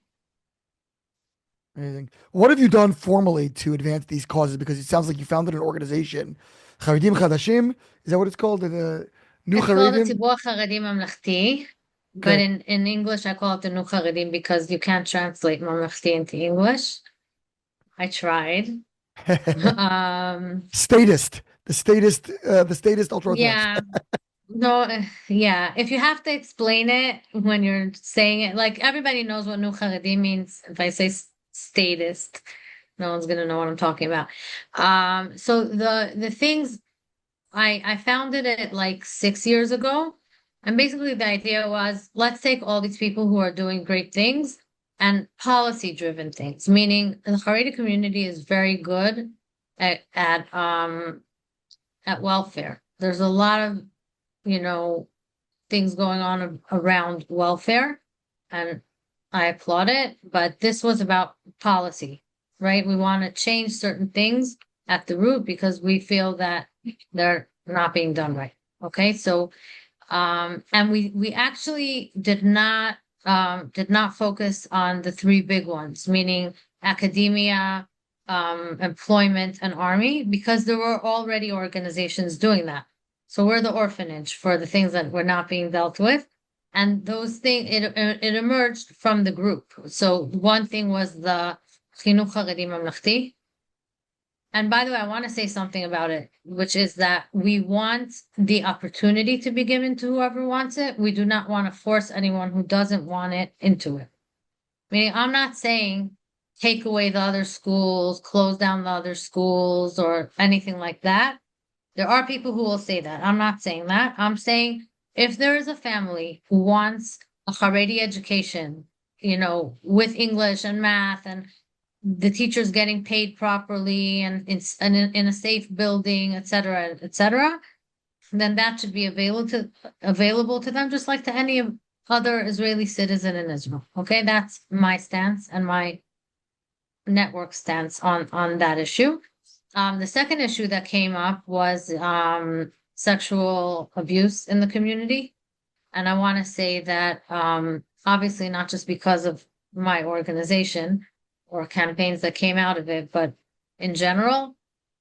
Amazing. What have you done formally to advance these causes? Because it sounds like you founded an organization, Chareidim Chadashim. Is that what it's called? The New It's called the Chareidim? Tzibur Haredi Mamlechti, but Okay. in English I call it the Nu Haredim because you can't translate Mamlechti into English. I tried. Um, Statist. The statist ultra-Orthodox. yeah, no, yeah. If you have to explain it when you're saying it, like everybody knows what Nu Haredim means. If I say statist, no one's gonna know what I'm talking about. So the things I founded it like 6 years ago. And basically the idea was let's take all these people who are doing great things and policy driven things, meaning the Haredi community is very good at welfare. There's a lot of, you know, things going on around welfare, and I applaud it, but this was about policy, right? We want to change certain things at the root because we feel that they're not being done right. Okay, so and we actually did not focus on the three big ones, meaning academia, employment, and army, because there were already organizations doing that. So we're the orphanage for the things that were not being dealt with. And those things, it emerged from the group. So one thing was the Chinuch Haredi Mamlachti, and by the way, I want to say something about it, which is that we want the opportunity to be given to whoever wants it. We do not want to force anyone who doesn't want it into it. Meaning, I'm not saying take away the other schools, close down the other schools, or anything like that. There are people who will say that. I'm not saying that. I'm saying if there is a family who wants a chareidi education, with English and math and the teachers getting paid properly and in a safe building, et cetera, then that should be available to them, just like to any other Israeli citizen in Israel. Okay, that's my stance and my network stance on that issue. The second issue that came up was sexual abuse in the community. And I want to say that obviously not just because of my organization or campaigns that came out of it, but in general,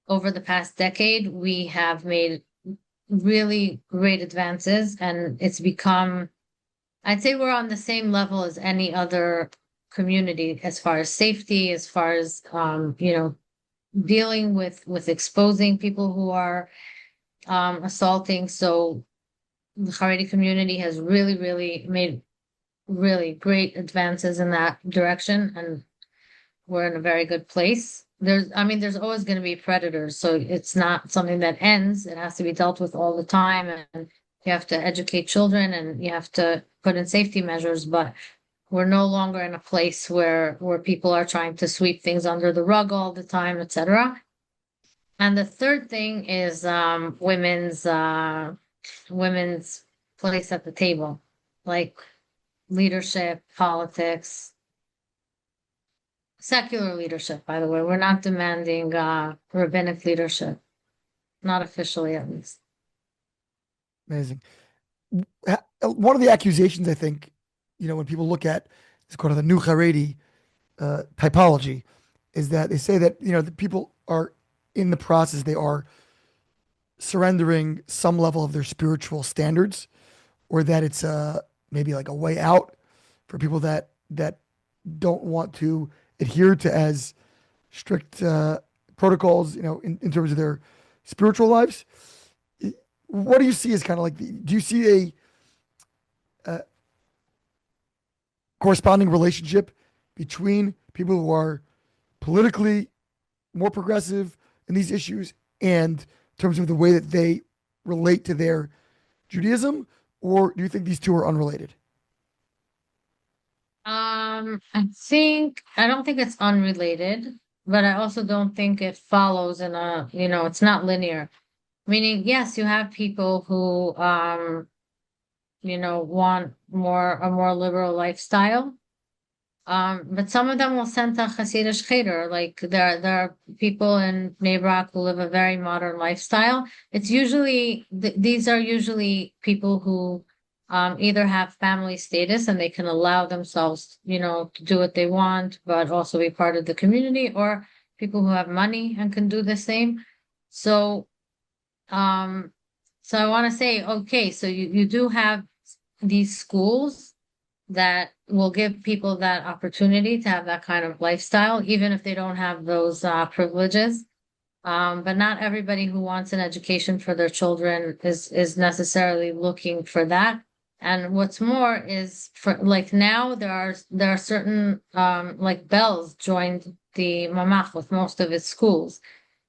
over the past decade, we have made really great advances, and it's become, I'd say we're on the same level as any other community as far as safety, as far as dealing with exposing people who are assaulting. So the Haredi community has really, really made really great advances in that direction, and we're in a very good place. There's always going to be predators, so it's not something that ends. It has to be dealt with all the time, and you have to educate children, and you have to put in safety measures, but we're no longer in a place where people are trying to sweep things under the rug all the time, etc. And the third thing is women's place at the table, like leadership, politics, secular leadership, by the way. We're not demanding rabbinic leadership, not officially at least. Amazing. One of the accusations, I think, when people look at it's called the new Chareidi typology, is that they say that the people are in the process, they are surrendering some level of their spiritual standards, or that it's maybe like a way out for people that don't want to adhere to as strict protocols, in terms of their spiritual lives. What do you see as kind of like do you see a corresponding relationship between people who are politically more progressive in these issues and in terms of the way that they relate to their Judaism, or do you think these two are unrelated? I don't think it's unrelated, but I also don't think it follows it's not linear. Meaning, yes, you have people who want a more liberal lifestyle. But some of them will send to Hasidic cheder. Like there are people in Bnei Brak who live a very modern lifestyle. It's usually these are usually people who either have family status and they can allow themselves, to do what they want, but also be part of the community, or people who have money and can do the same. So um, so I want to say, okay, so you do have these schools that will give people that opportunity to have that kind of lifestyle, even if they don't have those privileges. But not everybody who wants an education for their children is necessarily looking for that. And what's more is for like now there are certain like Bells joined the Mamach with most of its schools.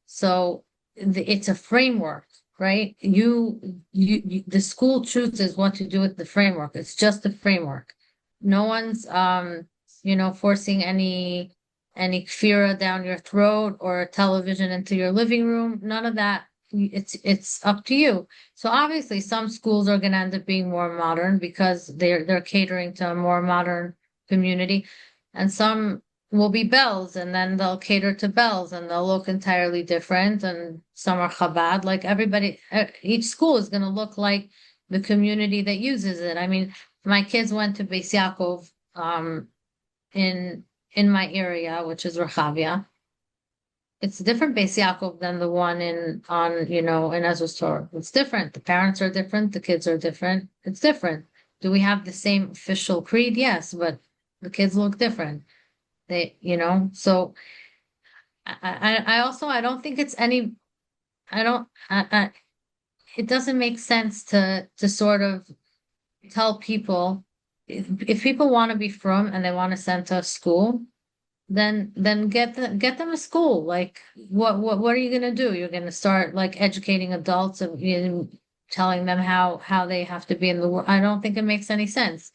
So it's a framework, right? The school chooses what to do with the framework. It's just a framework. No one's forcing any kfira down your throat or a television into your living room. None of that it's up to you. So obviously some schools are going to end up being more modern because they're catering to a more modern community, and some will be bells, and then they'll cater to bells and they'll look entirely different, and some are Chabad. Like everybody, each school is going to look like the community that uses it. I mean, my kids went to Beis Yaakov in my area, which is Rehavia. It's a different Beis Yaakov than the one in Ezra's Torah. It's different. The parents are different. The kids are different. It's different. Do we have the same official creed? Yes, but the kids look different. So I also, I don't think it's any, I don't, it doesn't make sense to sort of tell people if people want to be from and they want to send to a school, then get them a school. Like what are you gonna do? You're gonna start like educating adults and telling them how they have to be in the world. I don't think it makes any sense.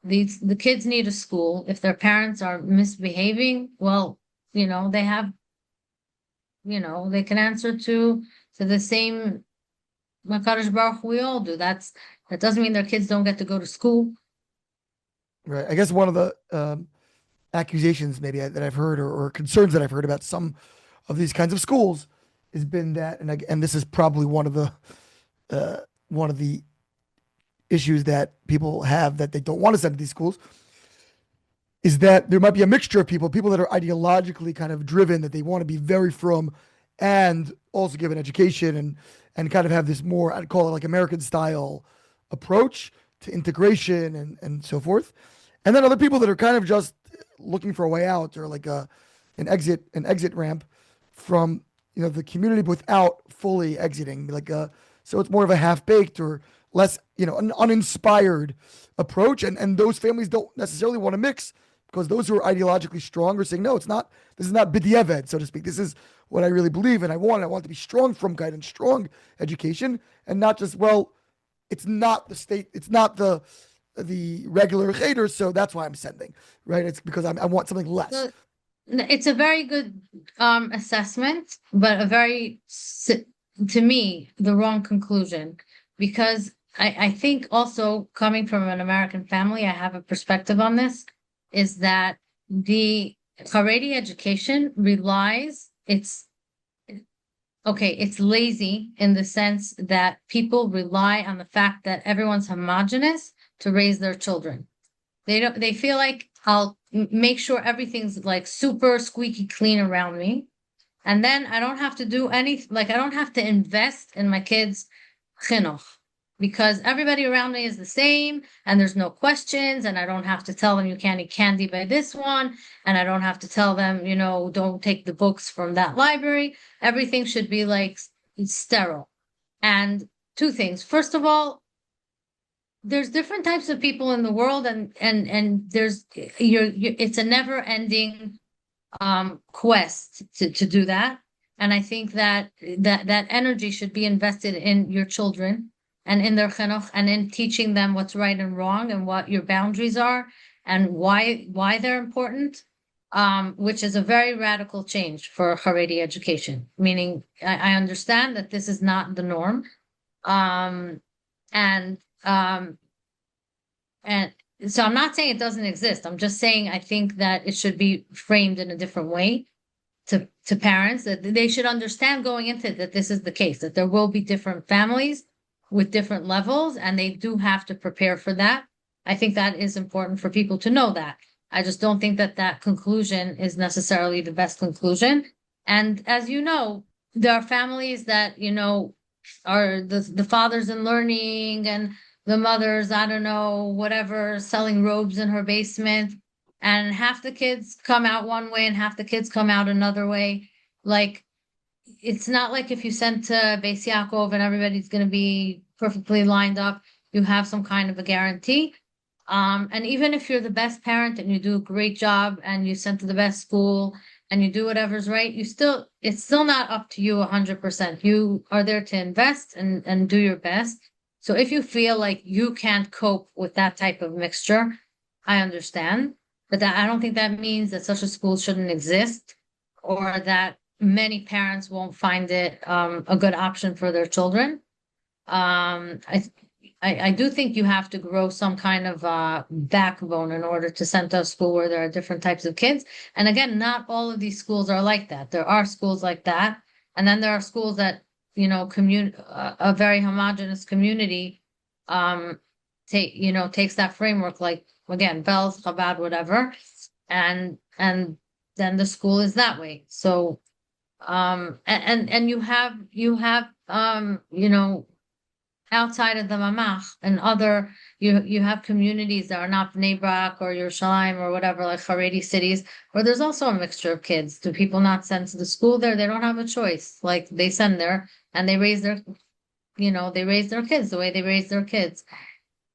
The kids need a school. If their parents are misbehaving, well, they have, they can answer to the same Makadosh Baruch Hu we all do. That doesn't mean their kids don't get to go to school. Right. I guess one of the accusations maybe that I've heard, or concerns that I've heard about some of these kinds of schools has been that, and this is probably one of the issues that people have that they don't want to send to these schools, is that there might be a mixture of people that are ideologically kind of driven, that they want to be very from and also give an education and kind of have this more, I'd call it like American style approach to integration and so forth. And then other people that are kind of just looking for a way out, or like an exit ramp from the community without fully exiting, so it's more of a half-baked or less an uninspired approach, and those families don't necessarily want to mix, because those who are ideologically strong are saying, no, it's not, this is not b'diavad, so to speak, this is what I really believe and I want to be strong from guidance, strong education, and not just, well, it's not the state, it's not the regular cheder, so that's why I'm sending, right? It's because I want something less. So it's a very good assessment, but to me, the wrong conclusion, because I think also coming from an American family, I have a perspective on this, is that the chareidi education it's lazy in the sense that people rely on the fact that everyone's homogenous to raise their children. They feel like I'll make sure everything's like super squeaky clean around me. And then I don't have to do I don't have to invest in my kids' chinuch, because everybody around me is the same and there's no questions, and I don't have to tell them you can't eat candy by this one, and I don't have to tell them, don't take the books from that library. Everything should be like sterile. And two things. First of all, there's different types of people in the world, and it's a never ending quest to do that. And I think that energy should be invested in your children and in their chinuch, and in teaching them what's right and wrong, and what your boundaries are, and why they're important, which is a very radical change for Haredi education. Meaning, I understand that this is not the norm, and and so I'm not saying it doesn't exist. I'm just saying I think that it should be framed in a different way to parents, that they should understand going into it that this is the case, that there will be different families with different levels, and they do have to prepare for that. I think that is important for people to know that. I just don't think that conclusion is necessarily the best conclusion. And as you know, there are families that, are the fathers in learning, and the mothers, I don't know, whatever, selling robes in her basement, and half the kids come out one way and half the kids come out another way. Like, it's not like if you send to Beis Yaakov and everybody's going to be perfectly lined up, you have some kind of a guarantee. And even if you're the best parent and you do a great job and you send to the best school and you do whatever's right, it's still not up to you 100%. You are there to invest and do your best. So if you feel like you can't cope with that type of mixture, I understand. But I don't think that means that such a school shouldn't exist, or that many parents won't find it a good option for their children. Um, I, I do think you have to grow some kind of backbone in order to send to a school where there are different types of kids. And again, not all of these schools are like that. There are schools like that, and then there are schools that, a very homogenous community, um, takes that framework, like again, Bells, Chabad, whatever, and then the school is that way. So, and you have, outside of the mamach and other, you have communities that are not Bnei Brak or Yerushalayim or whatever, like chareidi cities, where there's also a mixture of kids. Do people not send to the school there? They don't have a choice. Like they send there and they raise their kids the way they raise their kids.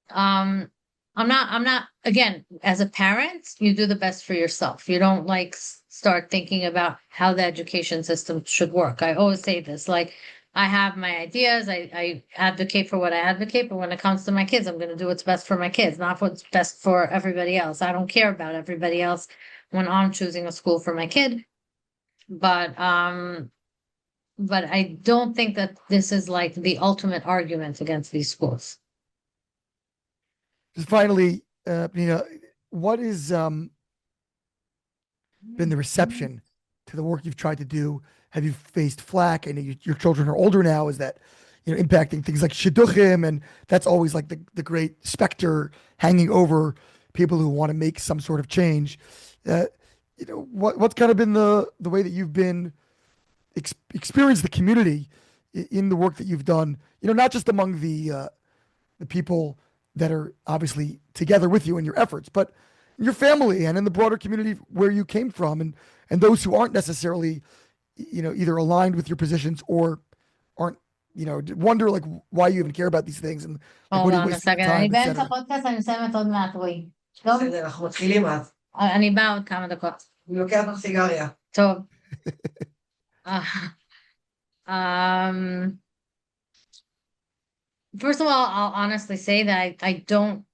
Um, I'm not, again, as a parent, you do the best for yourself. You don't like start thinking about how the education system should work. I always say this, like, I have my ideas. I advocate for what I advocate, but when it comes to my kids, I'm going to do what's best for my kids, not what's best for everybody else. I don't care about everybody else when I'm choosing a school for my kid. But, but I don't think that this is like the ultimate argument against these schools. Just finally, what has been the reception to the work you've tried to do? Have you faced flack? I know your children are older now. Is that impacting things like shidduchim, and that's always like the great specter hanging over people who want to make some sort of change. Uh, what's kind of been the way that you've been experienced the community in the work that you've done? Not just among the people that are obviously together with you in your efforts, but in your family and in the broader community where you came from, and those who aren't necessarily, either aligned with your positions or aren't, wonder like why you even care about these things, and like what Hold are you on a wasting your second. אני time, באמצע etc. פודקאסט, אני מסיימת עוד מעט, רועי. טוב? בסדר, אנחנו מתחילים אז. אני באה עוד כמה דקות. אני לוקח לך סיגריה. טוב. Uh, um, first of all, I'll honestly say that I don't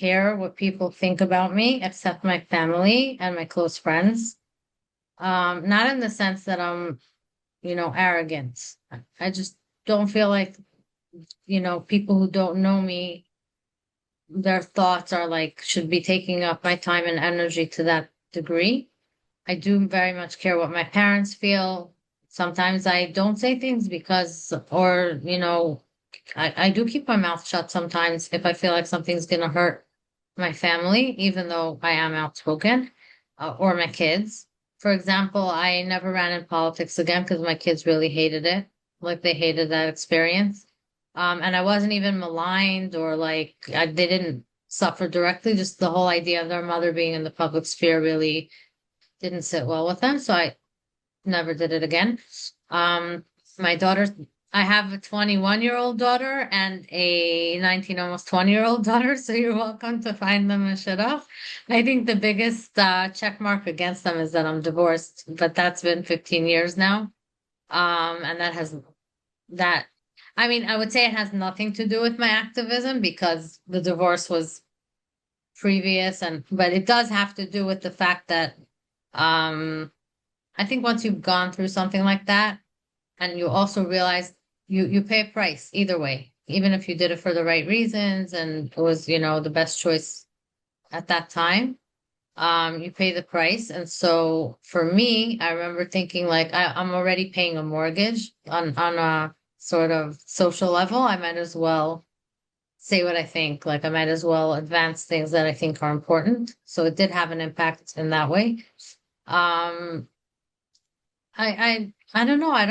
care what people think about me, except my family and my close friends. Not in the sense that I'm, arrogant. I just don't feel like, people who don't know me, their thoughts are like, should be taking up my time and energy to that degree. I do very much care what my parents feel. Sometimes I don't say things because, or, I do keep my mouth shut sometimes if I feel like something's going to hurt my family, even though I am outspoken, or my kids. For example, I never ran in politics again because my kids really hated it. Like they hated that experience. And I wasn't even maligned or like they didn't suffer directly. Just the whole idea of their mother being in the public sphere really didn't sit well with them. So I never did it again. My daughter, I have a 21-year-old daughter and a 19, almost 20-year-old daughter. So you're welcome to find them and shit off. I think the biggest check mark against them is that I'm divorced, but that's been 15 years now. And that, I mean, I would say it has nothing to do with my activism because the divorce was previous but it does have to do with the fact that, I think once you've gone through something like that and you also realize you pay a price either way, even if you did it for the right reasons and it was, the best choice at that time, you pay the price. And so for me, I remember thinking like, I'm already paying a mortgage on a sort of social level. I might as well say what I think. Like I might as well advance things that I think are important. So it did have an impact in that way. Um, I don't know. I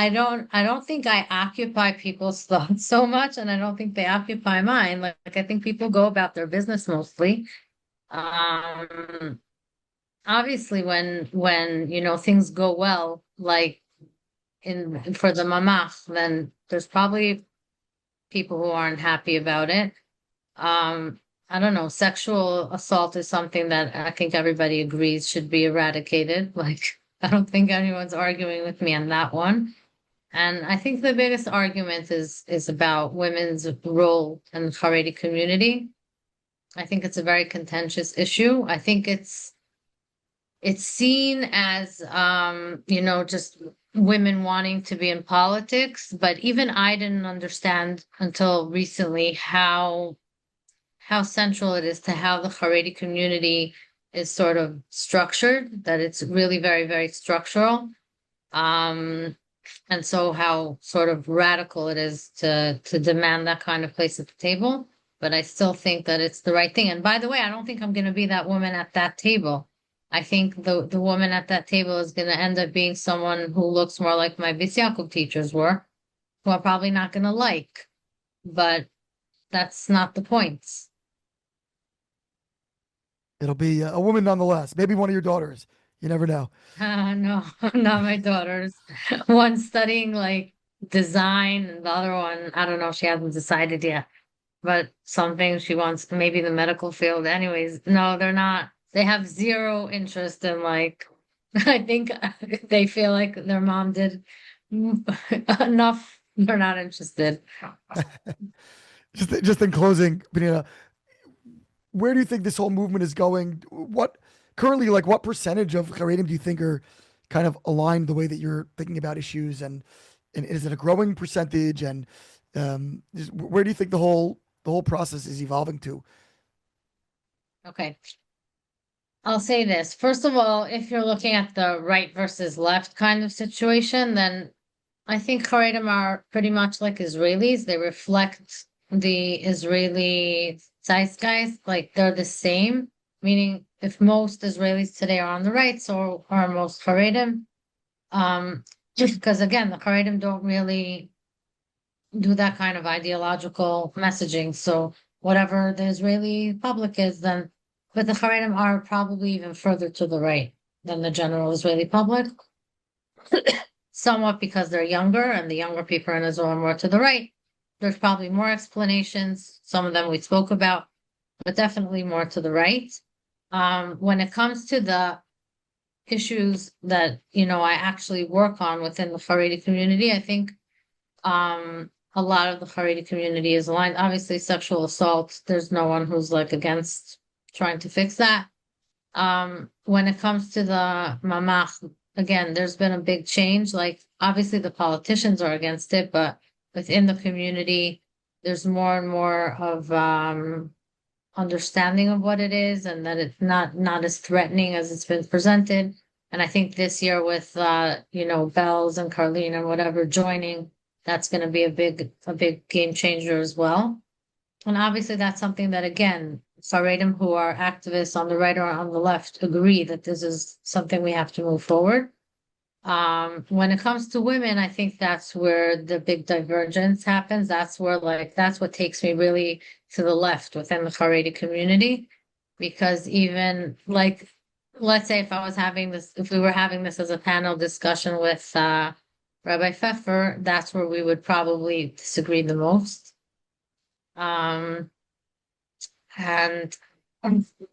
don't think I occupy people's thoughts so much, and I don't think they occupy mine. Like I think people go about their business mostly. Um, Obviously when things go well, like in for the mamach, then there's probably people who aren't happy about it. I don't know, sexual assault is something that I think everybody agrees should be eradicated. Like, I don't think anyone's arguing with me on that one. And I think the biggest argument is about women's role in the chareidi community. I think it's a very contentious issue. I think it's seen as, just women wanting to be in politics. But even I didn't understand until recently how central it is to how the Chareidi community is sort of structured, that it's really very, very structural. Um, and so how sort of radical it is to demand that kind of place at the table. But I still think that it's the right thing. And by the way, I don't think I'm going to be that woman at that table. I think the woman at that table is going to end up being someone who looks more like my Bis Yaakov teachers were, who I'm probably not going to like. But that's not the point. It'll be a woman nonetheless. Maybe one of your daughters. You never know. No, not my daughters. One studying like design, and the other one, I don't know, she hasn't decided yet. But something she wants, maybe the medical field. Anyways, no, they're not. They have zero interest in like, I think they feel like their mom did enough. They're not interested. Just in closing, Pnina, where do you think this whole movement is going? What currently, like, what percentage of Charedim do you think are kind of aligned the way that you're thinking about issues, and is it a growing percentage? And where do you think the whole process is evolving to? Okay. I'll say this. First of all, if you're looking at the right versus left kind of situation, then I think Charedim are pretty much like Israelis. They reflect the Israeli zeitgeist, like they're the same. Meaning, if most Israelis today are on the right, so are most Charedim. Just because again, the Charedim don't really do that kind of ideological messaging. So whatever the Israeli public is, then, but the Charedim are probably even further to the right than the general Israeli public. Somewhat because they're younger and the younger people in Israel are more to the right. There's probably more explanations. Some of them we spoke about, but definitely more to the right. When it comes to the issues that, I actually work on within the Haredi community, I think a lot of the Haredi community is aligned. Obviously, sexual assault, there's no one who's like against trying to fix that. When it comes to the mamach, again, there's been a big change. Like, obviously, the politicians are against it, but within the community, there's more and more of understanding of what it is, and that it's not as threatening as it's been presented. And I think this year with Bells and Carlene and whatever joining, that's going to be a big game changer as well. And obviously, that's something that, again, Chareidim who are activists on the right or on the left agree that this is something we have to move forward. When it comes to women, I think that's where the big divergence happens. That's where, that's what takes me really to the left within the Haredi community. Because even like, let's say if we were having this as a panel discussion with Rabbi Pfeuffer, that's where we would probably disagree the most. Um, and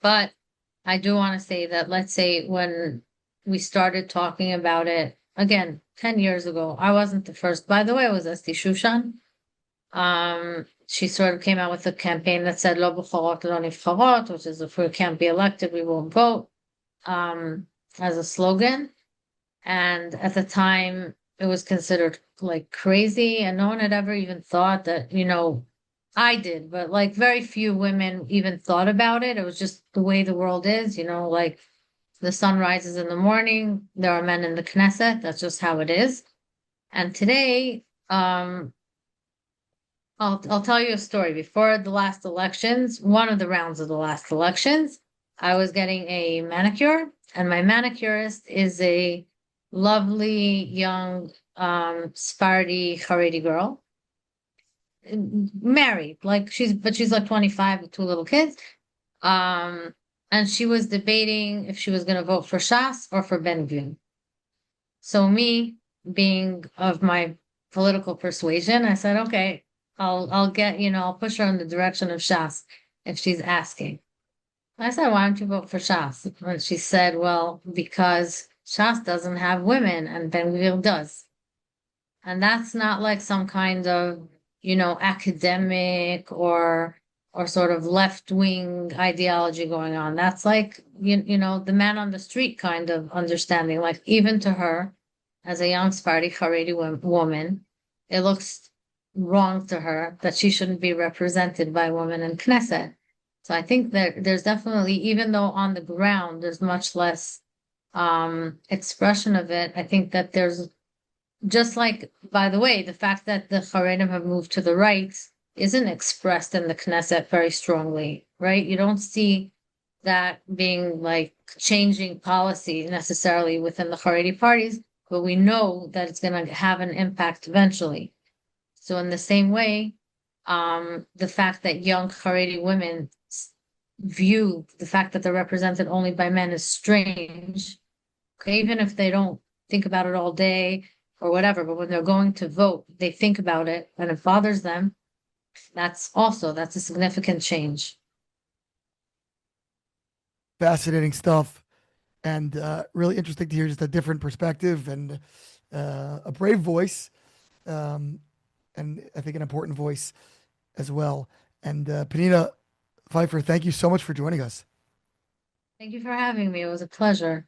but I do want to say that, let's say when we started talking about it again 10 years ago, I wasn't the first. By the way, it was Esti Shushan. She sort of came out with a campaign that said "Lo b'charot, lo nivcharot," which is if we can't be elected, we won't vote, as a slogan. And at the time, it was considered like crazy, and no one had ever even thought that, I did, but like very few women even thought about it. It was just the way the world is, like the sun rises in the morning, there are men in the Knesset. That's just how it is. And today, I'll tell you a story. Before the last elections, one of the rounds of the last elections, I was getting a manicure, and my manicurist is a lovely young Sephardi Haredi girl, married. She's like 25 with two little kids. And she was debating if she was going to vote for Shas or for Ben Gvir. So me, being of my political persuasion, I said, okay, I'll push her in the direction of Shas if she's asking. I said, why don't you vote for Shas? And she said, well, because Shas doesn't have women and Ben Gvir does. And that's not like some kind of, academic or or sort of left-wing ideology going on. That's like, the man on the street kind of understanding. Like even to her, as a young Sephardi chareidi woman, it looks wrong to her that she shouldn't be represented by women in Knesset. So I think that there's definitely, even though on the ground there's much less expression of it, I think that there's just like, by the way, the fact that the Chareidim have moved to the right isn't expressed in the Knesset very strongly, right? You don't see that being like changing policy necessarily within the Haredi parties, but we know that it's going to have an impact eventually. So in the same way, the fact that young Haredi women view the fact that they're represented only by men is strange. Okay, even if they don't think about it all day or whatever, but when they're going to vote, they think about it and it bothers them. That's a significant change. Fascinating stuff, and really interesting to hear just a different perspective and a brave voice, um, and I think an important voice as well. And Pnina Pfeuffer, thank you so much for joining us. Thank you for having me. It was a pleasure.